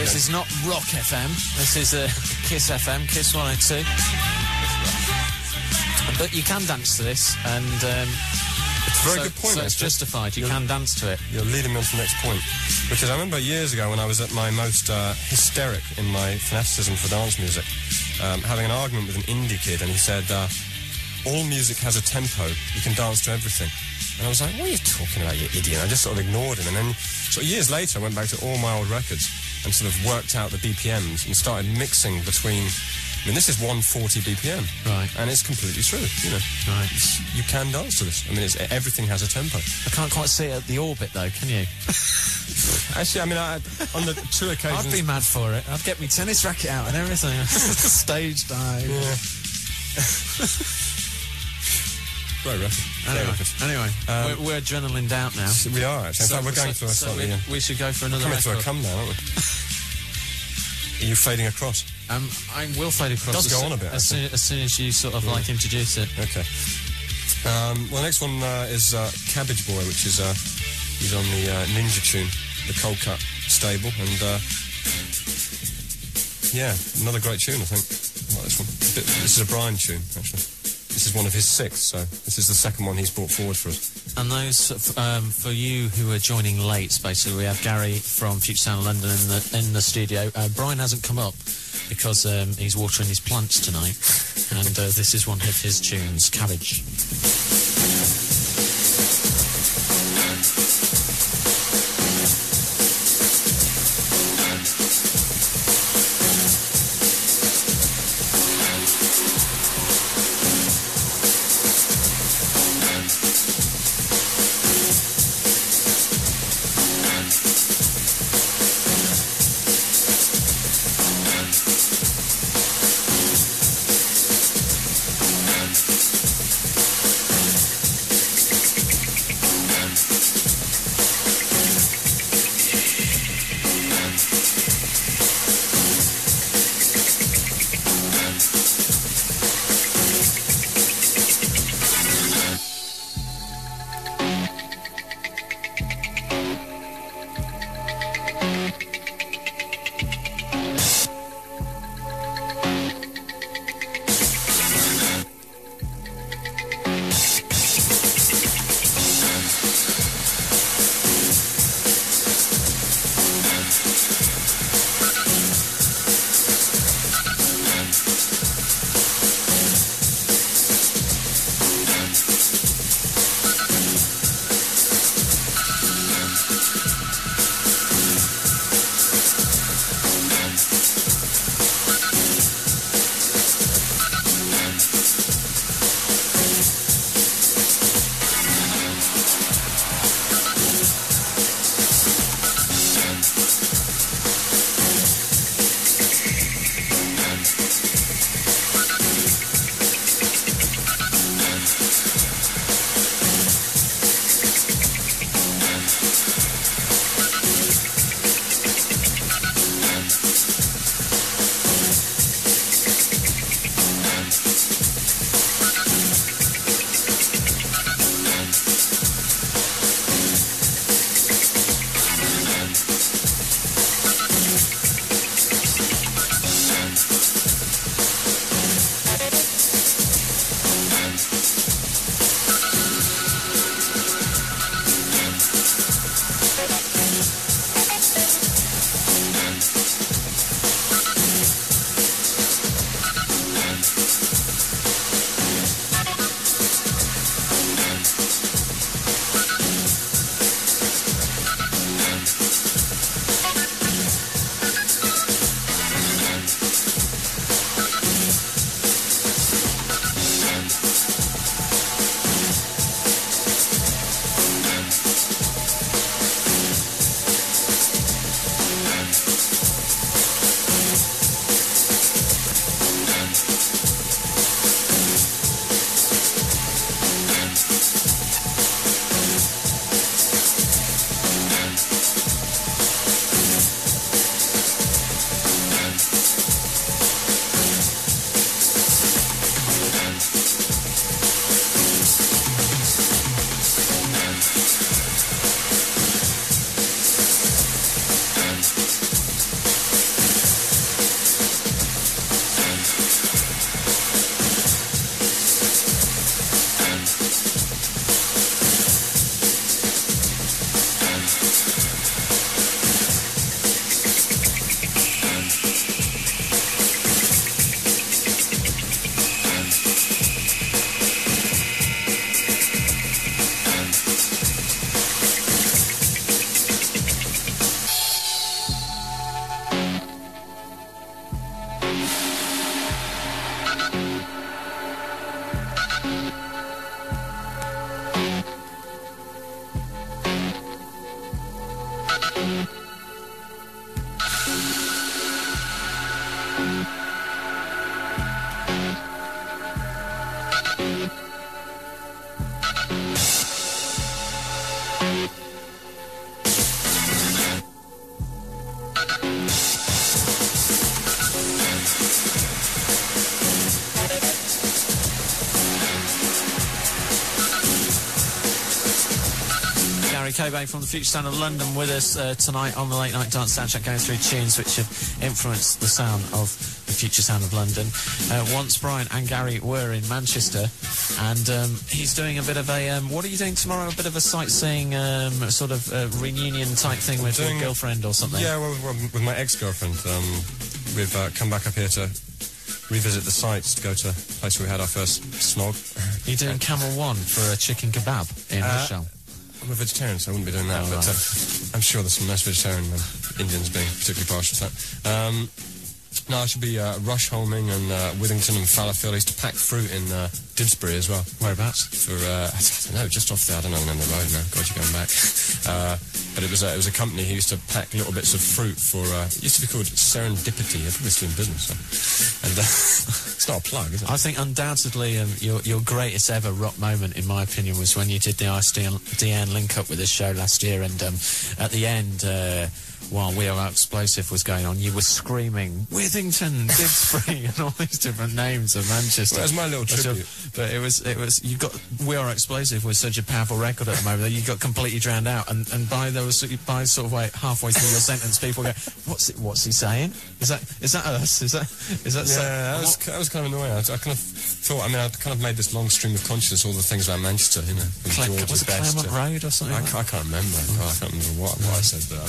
This is not Rock FM. This is Kiss FM, Kiss 102. But you can dance to this, and It's a very good point, so it's actually. justified. You can dance to it. You're leading me on to the next point. Because I remember years ago when I was at my most hysteric in my fanaticism for dance music, having an argument with an indie kid, and he said, all music has a tempo. You can dance to everything. And I was like, what are you talking about, you idiot? I just sort of ignored him. And then sort of years later, I went back to all my old records and sort of worked out the BPMs and started mixing between... I mean, this is 140 BPM. Right. And it's completely true, you know. Right. You can dance to this. I mean, everything has a tempo. I can't quite see it at the Orbit, though, can you? Actually, I mean, on the two occasions... I'd be mad for it. I'd get my tennis racket out and everything. Stage dive. Yeah. Great record. Anyway, we're adrenaline out now. We are, actually. In fact, we're going through a slightly... we should go for another coming record. to a come now, aren't we? Are you fading across? I will fade across. Does go on a bit, as soon as you sort of like introduce it. Okay. Well, the next one is Cabbage Boy, which is he's on the Ninja Tune, the Cold Cut stable, and yeah, another great tune, I think. I like this one. This is a Brian tune, actually. This is one of his 6, so this is the second one he's brought forward for us. And those for you who are joining late, basically, we have Gary from Future Sound London in the studio. Brian hasn't come up because he's watering his plants tonight, and this is one of his tunes, Cabbage. Gary Cobain from the future sound of London with us tonight on the Late Night Dance Soundtrack, going through tunes which have influenced the sound of the future sound of London. Once Brian and Gary were in Manchester, and he's doing a bit of a... what are you doing tomorrow? A bit of a sightseeing sort of reunion type thing with your girlfriend or something? Yeah, well, with my ex-girlfriend. We've come back up here to revisit the sites, to go to the place where we had our first snog. You're doing Camel One for a chicken kebab in Rochelle? I'm a vegetarian, so I wouldn't be doing that, but I'm sure there's some nice vegetarian Indians being particularly partial to that. No, I should be rush-homing and Withington and Fallowfield. I used to pack fruit in Didsbury as well. Whereabouts? For, I don't know, just off there. I don't know the name of the road now. God, you're going back. But it was a company who used to pack little bits of fruit for... it used to be called Serendipity. They're probably still in business. So. And it's not a plug, is it? I think undoubtedly your greatest ever rock moment, in my opinion, was when you did the ISDN link-up with this show last year, and at the end... while We Are Explosive was going on, you were screaming Withington, Didsbury, and all these different names of Manchester. Well, that's my little tribute. But it was you got We Are Explosive was such a powerful record at the moment that you got completely drowned out, and by sort of like halfway through your sentence, people go, what's he saying? Is that us? Is that yeah, that was kind of annoying. I kind of thought, I kind of made this long stream of consciousness, all the things about Manchester, you know. Was it Claremont Road or something? I can't remember. I can't remember what I said, but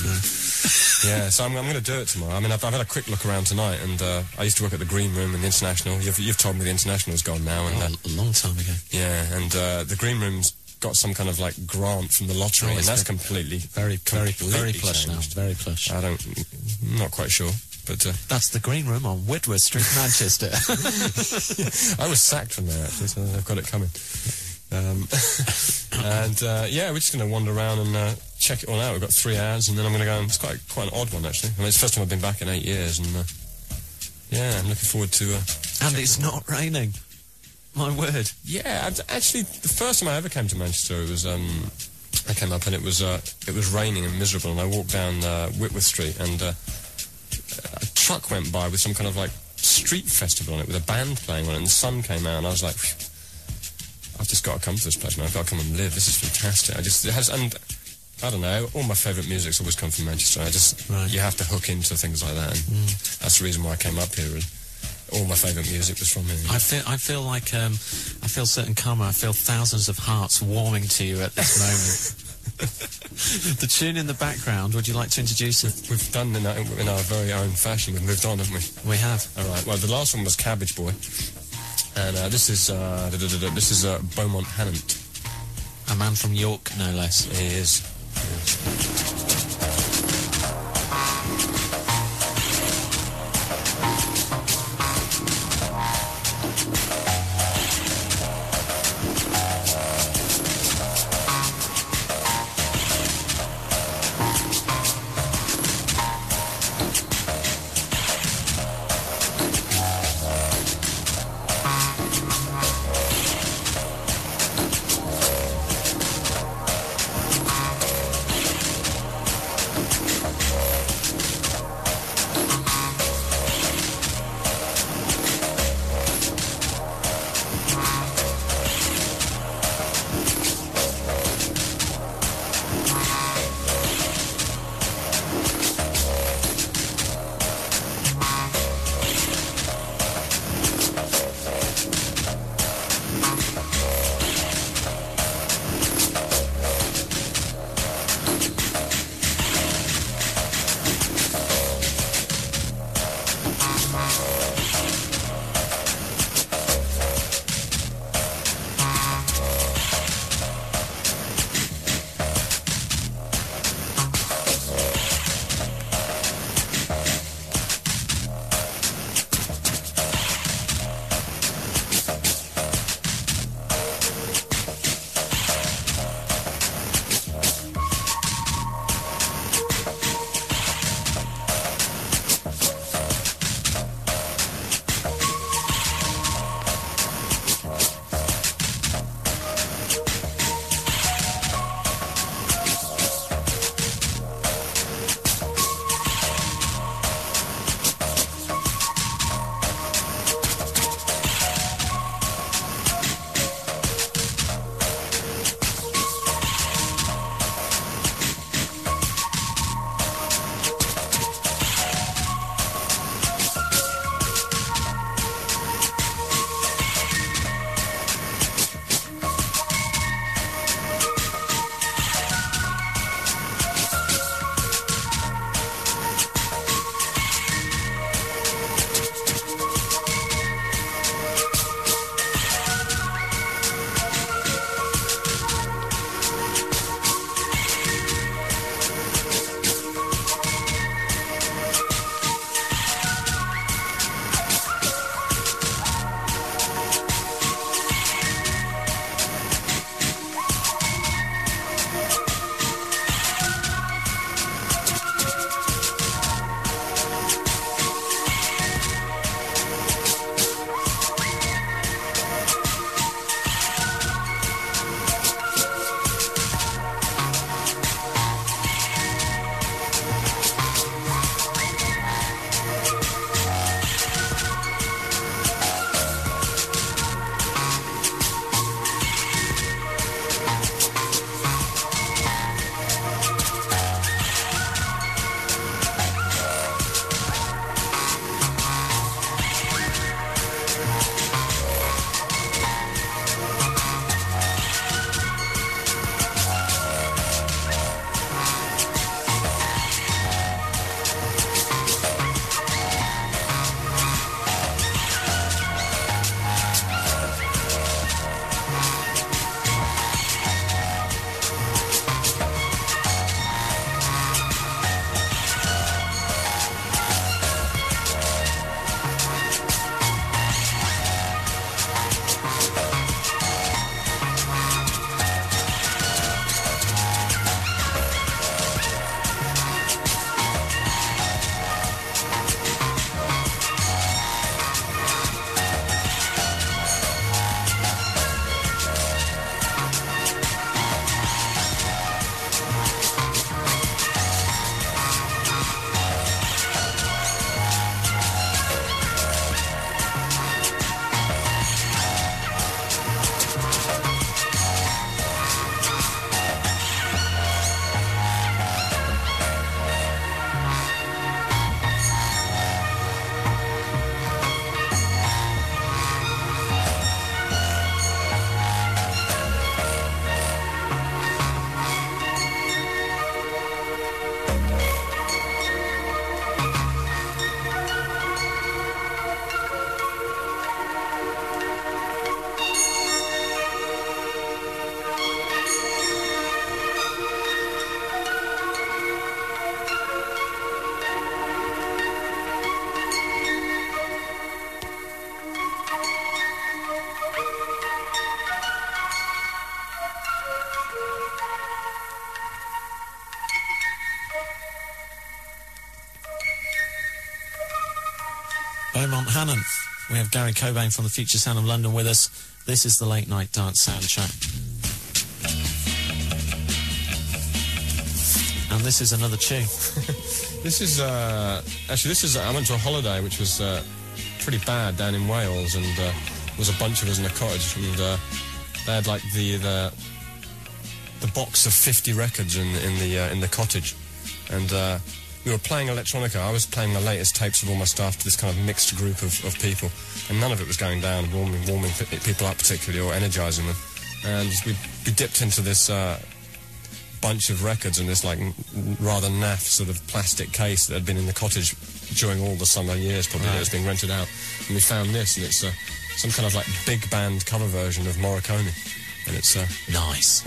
yeah, so I'm going to do it tomorrow. I mean, I've had a quick look around tonight, and I used to work at the Green Room and the International. You've told me the International's gone now. And, a long time ago. Yeah, and the Green Room's got some kind of, like, grant from the lottery, and that's completely plush now. Very plush. I'm not quite sure. But that's the Green Room on Whitworth Street, Manchester. I was sacked from there, actually, so I've got it coming. Yeah, we're just going to wander around and check it all out. We've got 3 hours, and then I'm going to go, and it's quite an odd one, actually. I mean, it's the first time I've been back in 8 years, and yeah, I'm looking forward to... and it's not raining. My word. Yeah, actually, the first time I ever came to Manchester, it was... I came up, and it was raining and miserable, and I walked down Whitworth Street, and a truck went by with some kind of, like, street festival on it, with a band playing on it, and the sun came out, and I was like... I've just got to come to this place, man. I've got to come and live. This is fantastic. And I don't know, all my favourite music's always come from Manchester. You have to hook into things like that, and that's the reason why I came up here. And all my favourite music was from here. I feel like I feel certain karma. I feel thousands of hearts warming to you at this moment. The tune in the background, would you like to introduce it? We've done in our very own fashion. We've moved on, haven't we? We have. All right. Well, the last one was Cabbage Boy. And this is Beaumont Hannant. A man from York, no less. He is. Beaumont Hannon. We have Gary Cobain from the Future Sound of London with us. This is the Late Night Dance Soundtrack. And this is another tune. This is, I went to a holiday which was pretty bad down in Wales, and there was a bunch of us in a cottage, and they had like the box of 50 records in the cottage, and we were playing electronica. I was playing the latest tapes of all my stuff to this kind of mixed group of people, and none of it was going down, warming people up particularly, or energising them. And we dipped into this bunch of records in this like rather naff sort of plastic case that had been in the cottage during all the summer years, probably, that it was being rented out. And we found this, and it's some kind of like big band cover version of Morricone, and it's nice.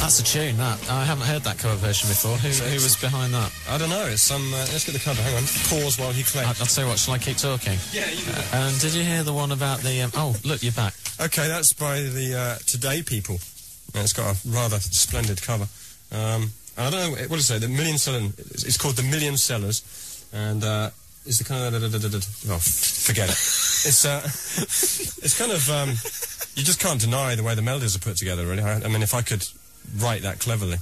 That's a tune, that. I haven't heard that cover version before. Who was behind that? I don't know. It's some. Let's get the cover. Hang on. Pause while he collects. I'll tell you what. Shall I keep talking? Yeah, you do. And did you hear the one about the? Oh, look, you're back. Okay, that's by the Today People. And it's got a rather splendid cover. And I don't know what to say. The Million Seller. It's called the Million Sellers, and it's the kind of. Well, forget it. It's kind of. You just can't deny the way the melodies are put together. Really. I mean, if I could write that cleverly,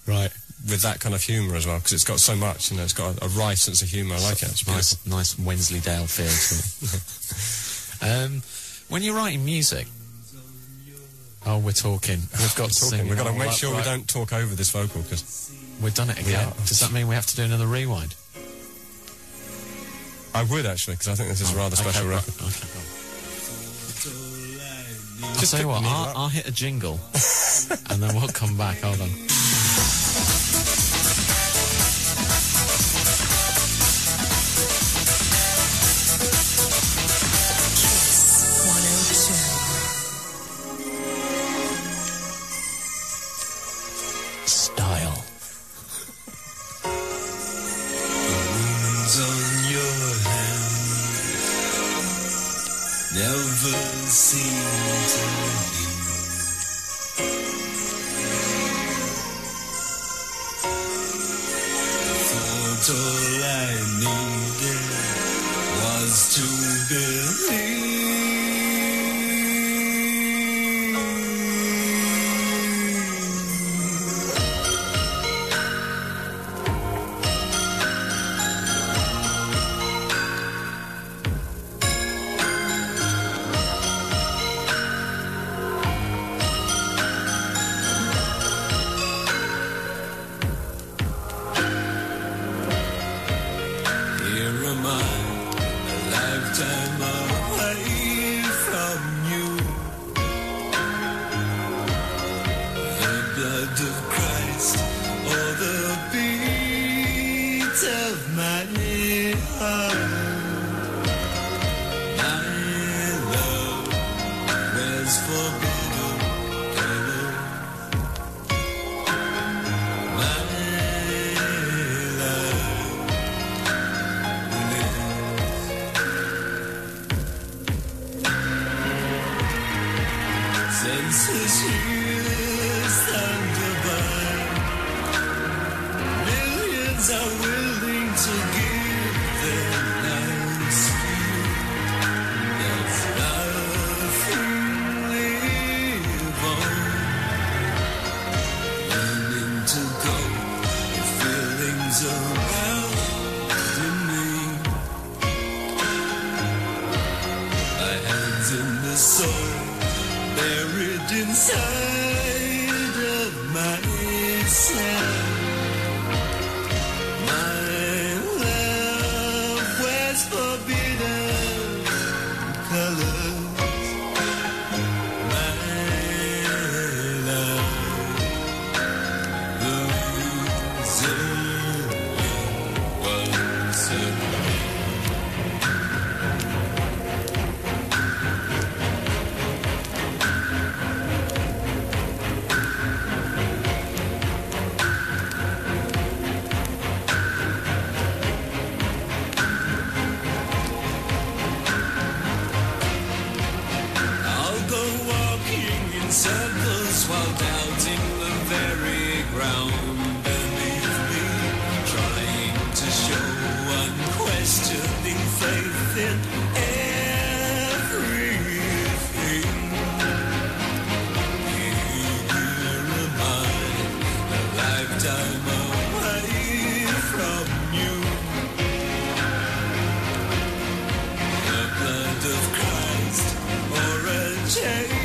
right, with that kind of humour as well, because it's got so much, you know, it's got a wry sense of humour. I like it. It's nice Wensleydale feel to it. When you're writing music, oh, we're talking. We've got to sing. We've got to make sure we don't talk over this vocal, because we've done it again. Does that mean we have to do another rewind? I would actually, because I think this is a rather special record. Okay. I'll tell you what, I'll hit a jingle and then we'll come back. Hold on. Style. Wounds on your hand never seem to heal. Thought all I needed was to believe. Here am I, a lifetime away. inside of myself. My love wears forbidden colors. My love, the reason was a circles while doubting the very ground beneath me, trying to show unquestioning faith in everything. Here am I, a lifetime away from you. The blood of Christ or a change.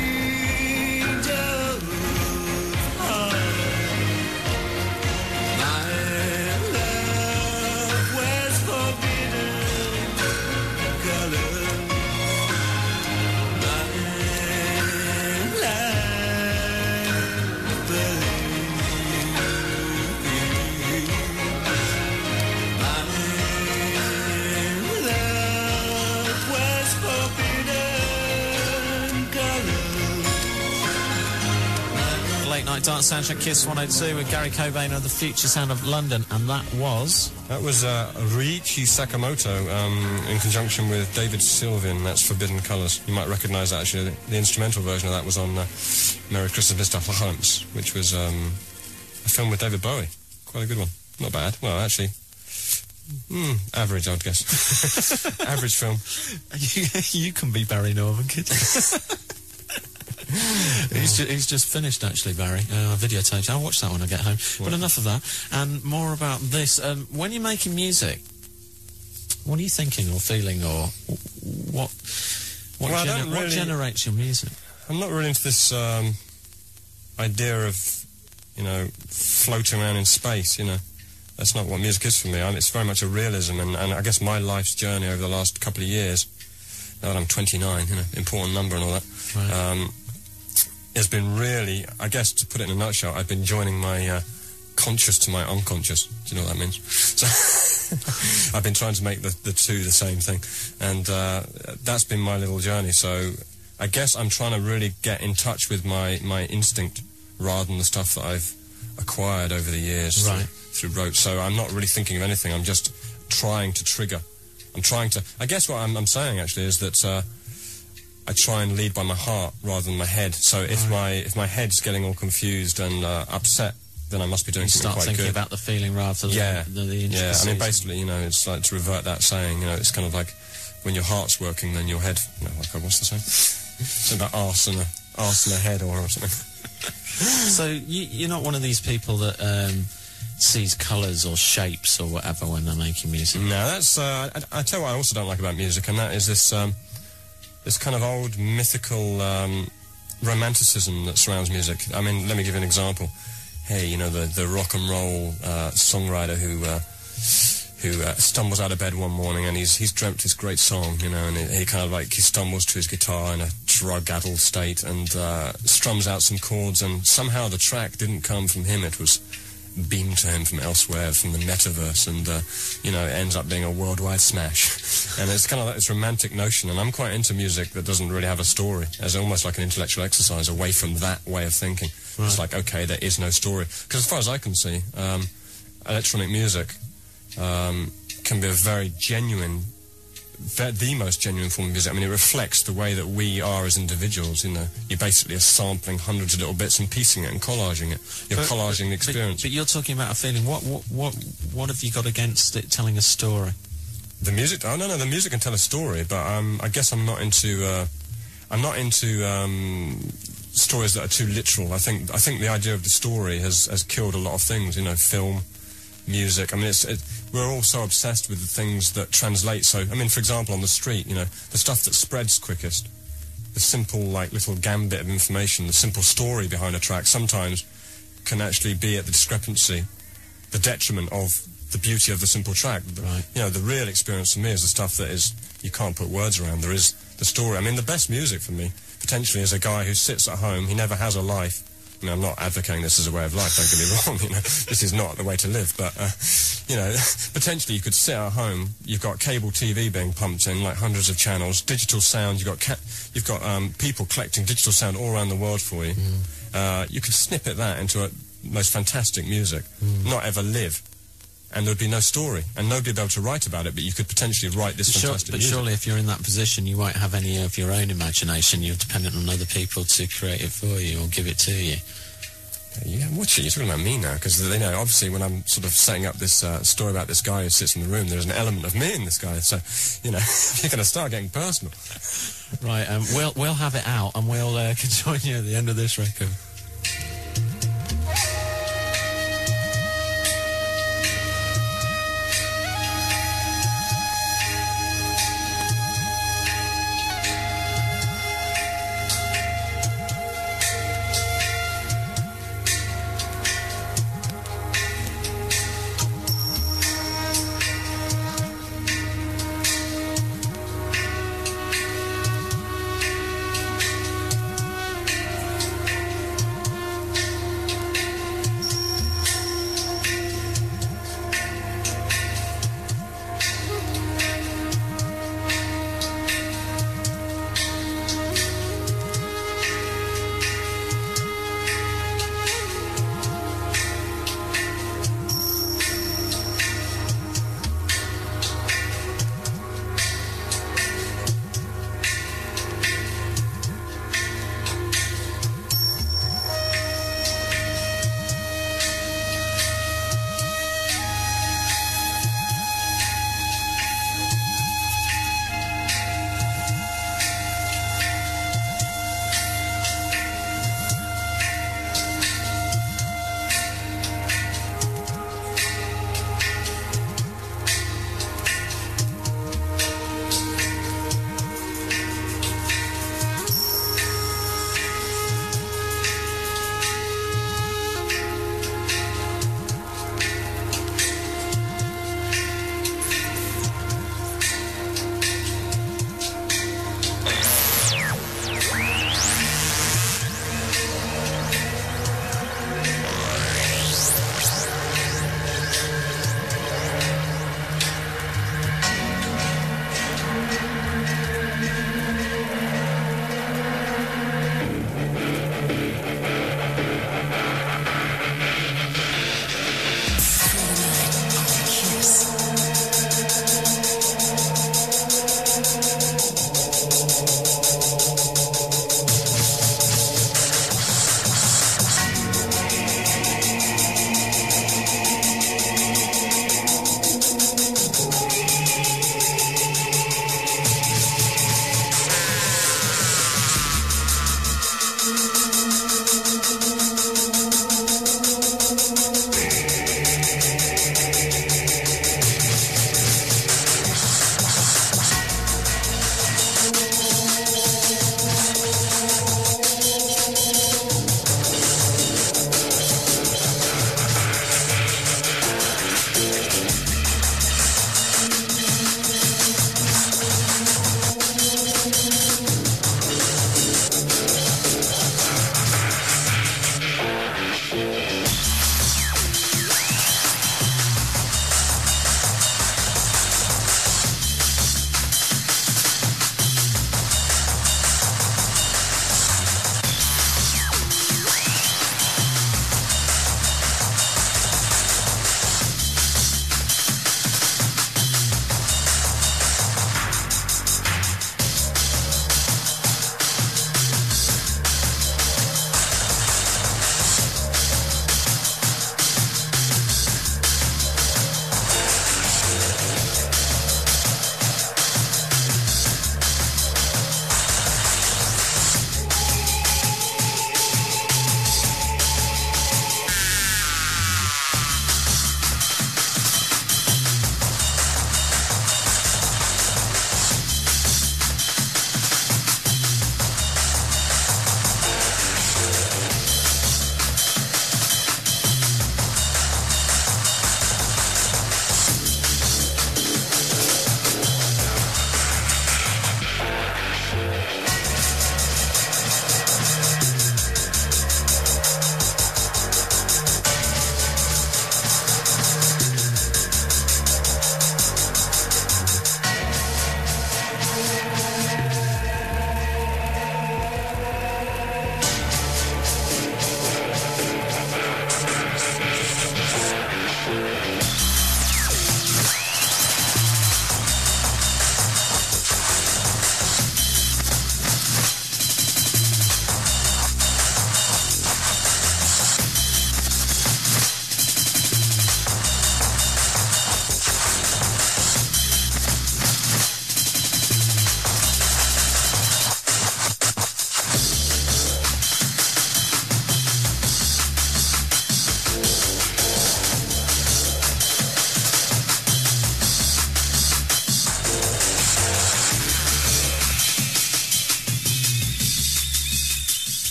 Night Dance Soundtrack Kiss 102 with Gary Cobain of the Future Sound of London, and that was Ryuichi Sakamoto in conjunction with David Sylvian. That's Forbidden Colours. You might recognise that, actually. The instrumental version of that was on Merry Christmas Mr. Holmes, which was a film with David Bowie. Quite a good one. Not bad. Well, actually, average, I'd guess. Average film. You can be Barry Norman, kid. He's just finished, actually, Barry. Videotapes. I'll watch that when I get home. But enough of that, and more about this. When you're making music, what are you thinking or feeling, or what generates your music? I'm not really into this idea of, floating around in space, That's not what music is for me. It's very much a realism, and I guess my life's journey over the last couple of years, now that I'm 29, important number and all that, right. Has been really, I guess, to put it in a nutshell, I've been joining my conscious to my unconscious. Do you know what that means? So I've been trying to make the two the same thing, and that's been my little journey. So I guess I'm trying to really get in touch with my instinct rather than the stuff that I've acquired over the years through rote. So I'm not really thinking of anything. I'm just trying to trigger. I guess what I'm saying, actually, is that I try and lead by my heart rather than my head. So if my head's getting all confused and upset, then I must be doing something quite good. Start thinking about the feeling rather than the intricacies. I mean, basically, it's like, to revert that saying, it's kind of like when your heart's working, then your head... what's the saying? It's about arse and a head or something. So you're not one of these people that sees colours or shapes or whatever when they're making music? No, that's... I tell you what I also don't like about music, and that is this kind of old mythical romanticism that surrounds music. I mean, let me give you an example. Hey, the rock and roll songwriter who stumbles out of bed one morning and he's dreamt this great song, and he kind of he stumbles to his guitar in a drug-addled state and strums out some chords, and somehow the track didn't come from him, it was beamed to him from elsewhere, from the metaverse, and it ends up being a worldwide smash. And it's kind of like this romantic notion, and I'm quite into music that doesn't really have a story, as almost like an intellectual exercise away from that way of thinking. Right. It's like, okay, there is no story. Because as far as I can see, electronic music can be a very genuine, the most genuine form of music. I mean, it reflects the way that we are as individuals, You basically are sampling hundreds of little bits and piecing it and collaging it. You're collaging the experience. But you're talking about a feeling. What have you got against it telling a story? The music? Oh, no, the music can tell a story, but I guess I'm not into stories that are too literal. I think the idea of the story has killed a lot of things, film, music. I mean, we're all so obsessed with the things that translate. So, I mean, for example, on the street, the stuff that spreads quickest, the simple, like, little gambit of information, the simple story behind a track, sometimes can actually be at the discrepancy, the detriment of the beauty of the simple track. Right. You know, the real experience for me is the stuff that is, you can't put words around. There is the story. I mean, the best music for me, potentially, is a guy who sits at home, he never has a life. I mean, I'm not advocating this as a way of life, don't get me wrong, you know, this is not the way to live, but, you know, potentially you could sit at home, you've got cable TV being pumped in, like hundreds of channels, digital sound, you've got people collecting digital sound all around the world for you. You could snippet that into a most fantastic music, not ever live, and there would be no story, and nobody would be able to write about it, but you could potentially write this fantastic music. But surely if you're in that position, you won't have any of your own imagination. You're dependent on other people to create it for you or give it to you. Yeah, watch it. You're talking about me now, because, you know, obviously when I'm sort of setting up this story about this guy who sits in the room, there's an element of me in this guy, so, you know, you're going to start getting personal. Right, we'll have it out, and we'll join you at the end of this record.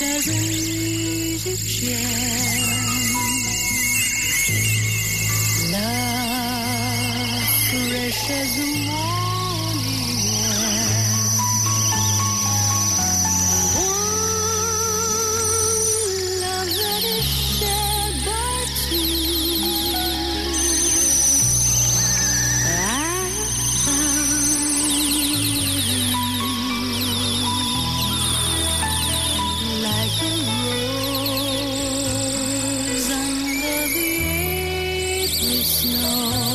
As an easy chair, love fresh as the morning air, one love that is shared by two. I like a rose under the April snow.